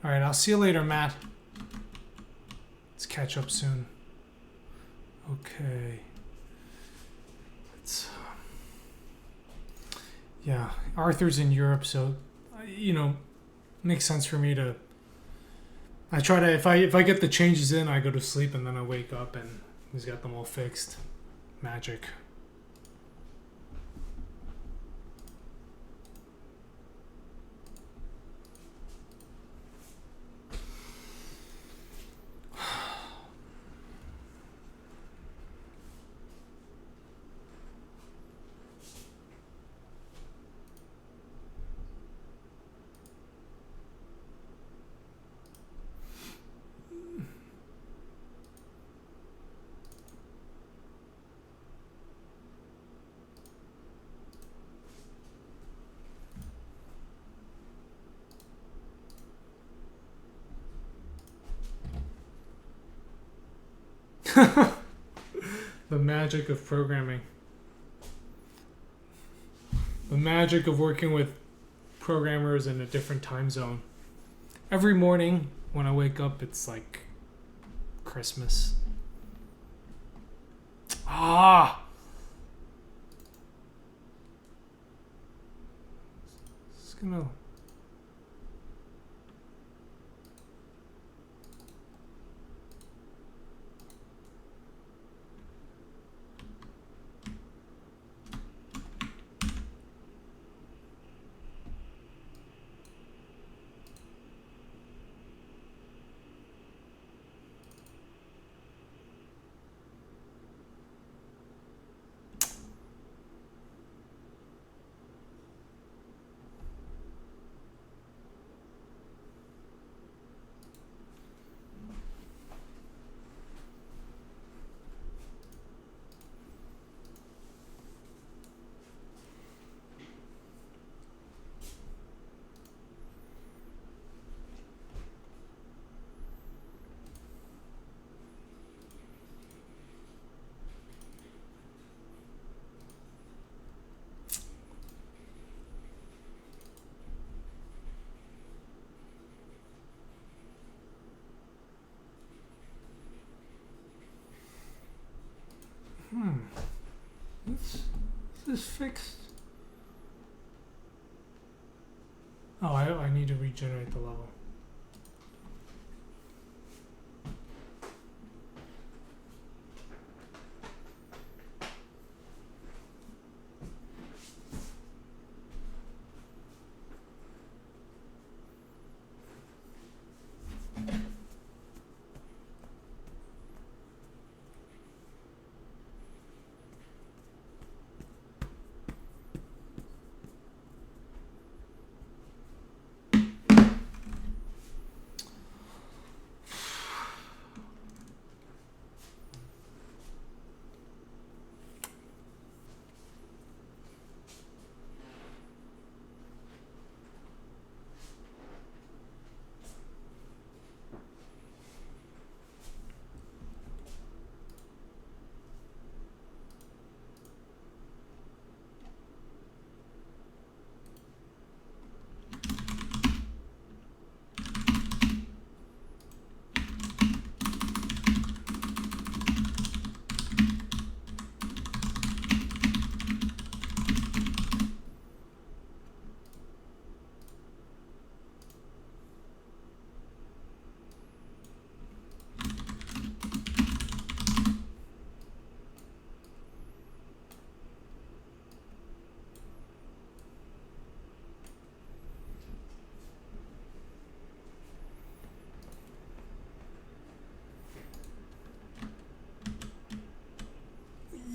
All right, I'll see you later, Matt. Let's catch up soon. Okay. It's, yeah, Arthur's in Europe, so makes sense for me to. I try to if I get the changes in, I go to sleep and then I wake up and he's got them all fixed. Magic. The magic of programming. The magic of working with programmers in a different time zone. Every morning when I wake up, it's like Christmas. Ah! It's gonna. this fixed? Oh, I need to regenerate the level.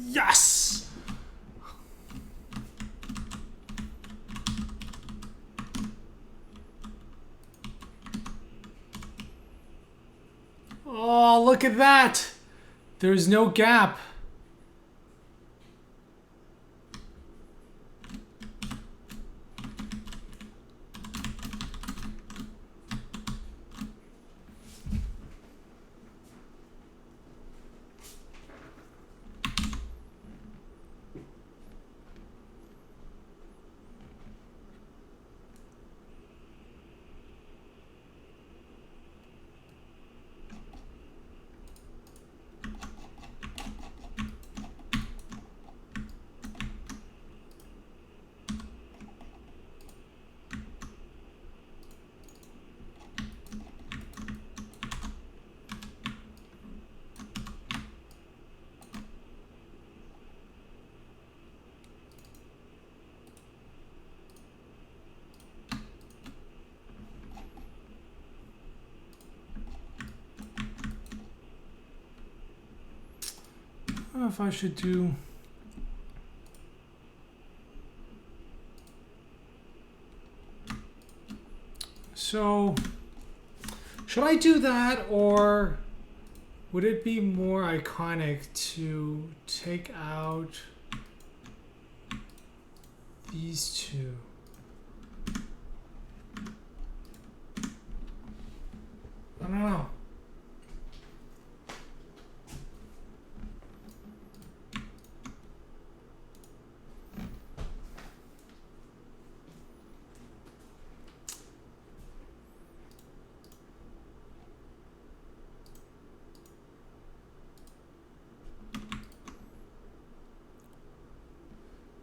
Yes! Oh, look at that! There's no gap. I don't know if I should do... So, should I do that, or would it be more iconic to take out these two? I don't know.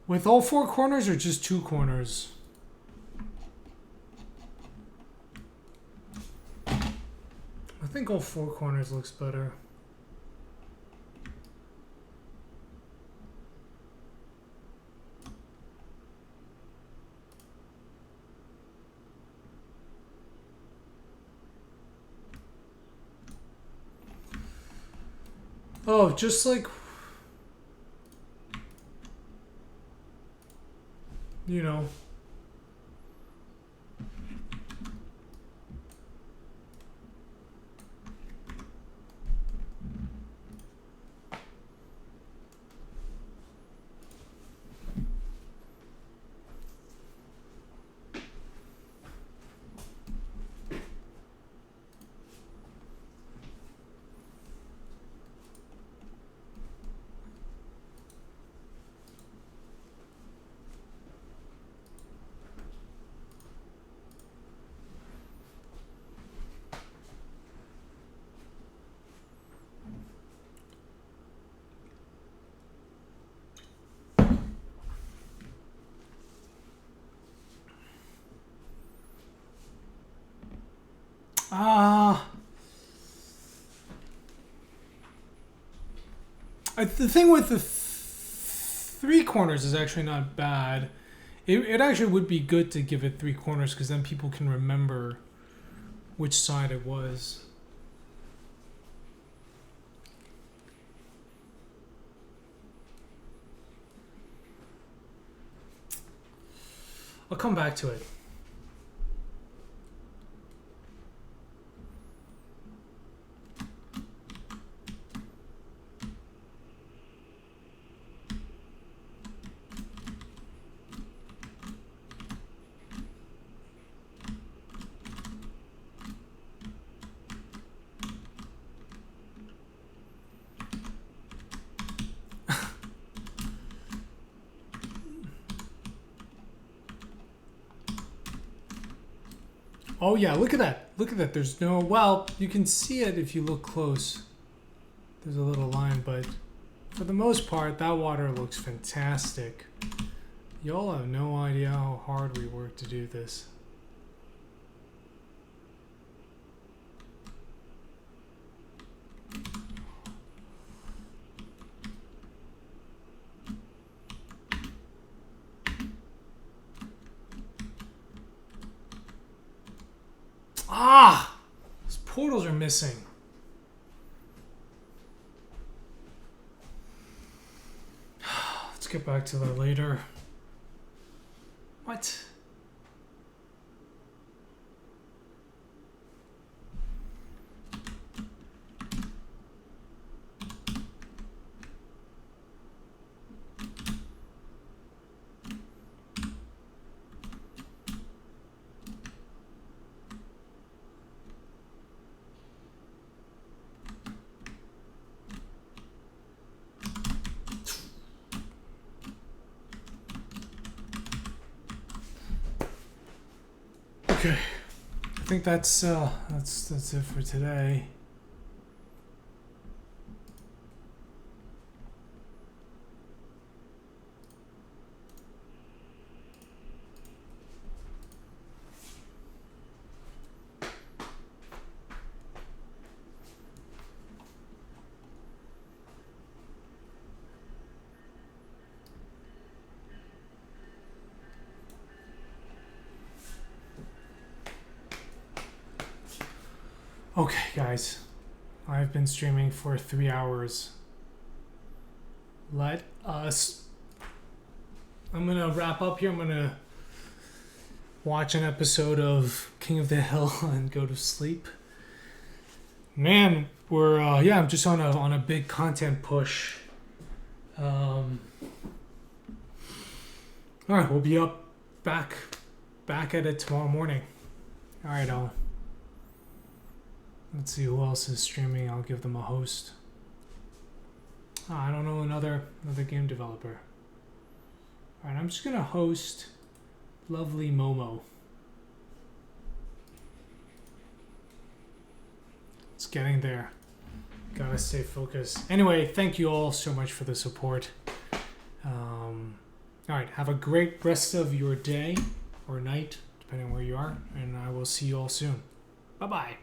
With all four corners or just two corners? I think all four corners looks better. Oh, just like, you know. The thing with the three corners is actually not bad. It actually would be good to give it three corners because then people can remember which side it was. I'll come back to it. Oh yeah, look at that. Look at that. There's no, well, you can see it if you look close. There's a little line, but for the most part, that water looks fantastic. Y'all have no idea how hard we worked to do this. Ah! Those portals are missing. Let's get back to that later. What? Okay, I think that's it for today. Okay, guys, I've been streaming for 3 hours. I'm gonna wrap up here. I'm gonna watch an episode of King of the Hill and go to sleep. Man, I'm just on a big content push. All right, we'll be up back at it tomorrow morning. All right, let's see who else is streaming. I'll give them a host. I don't know, another game developer. All right, I'm just gonna host Lovely Momo. It's getting there. Gotta stay focused. Anyway, thank you all so much for the support. All right, have a great rest of your day or night, depending on where you are, and I will see you all soon. Bye-bye.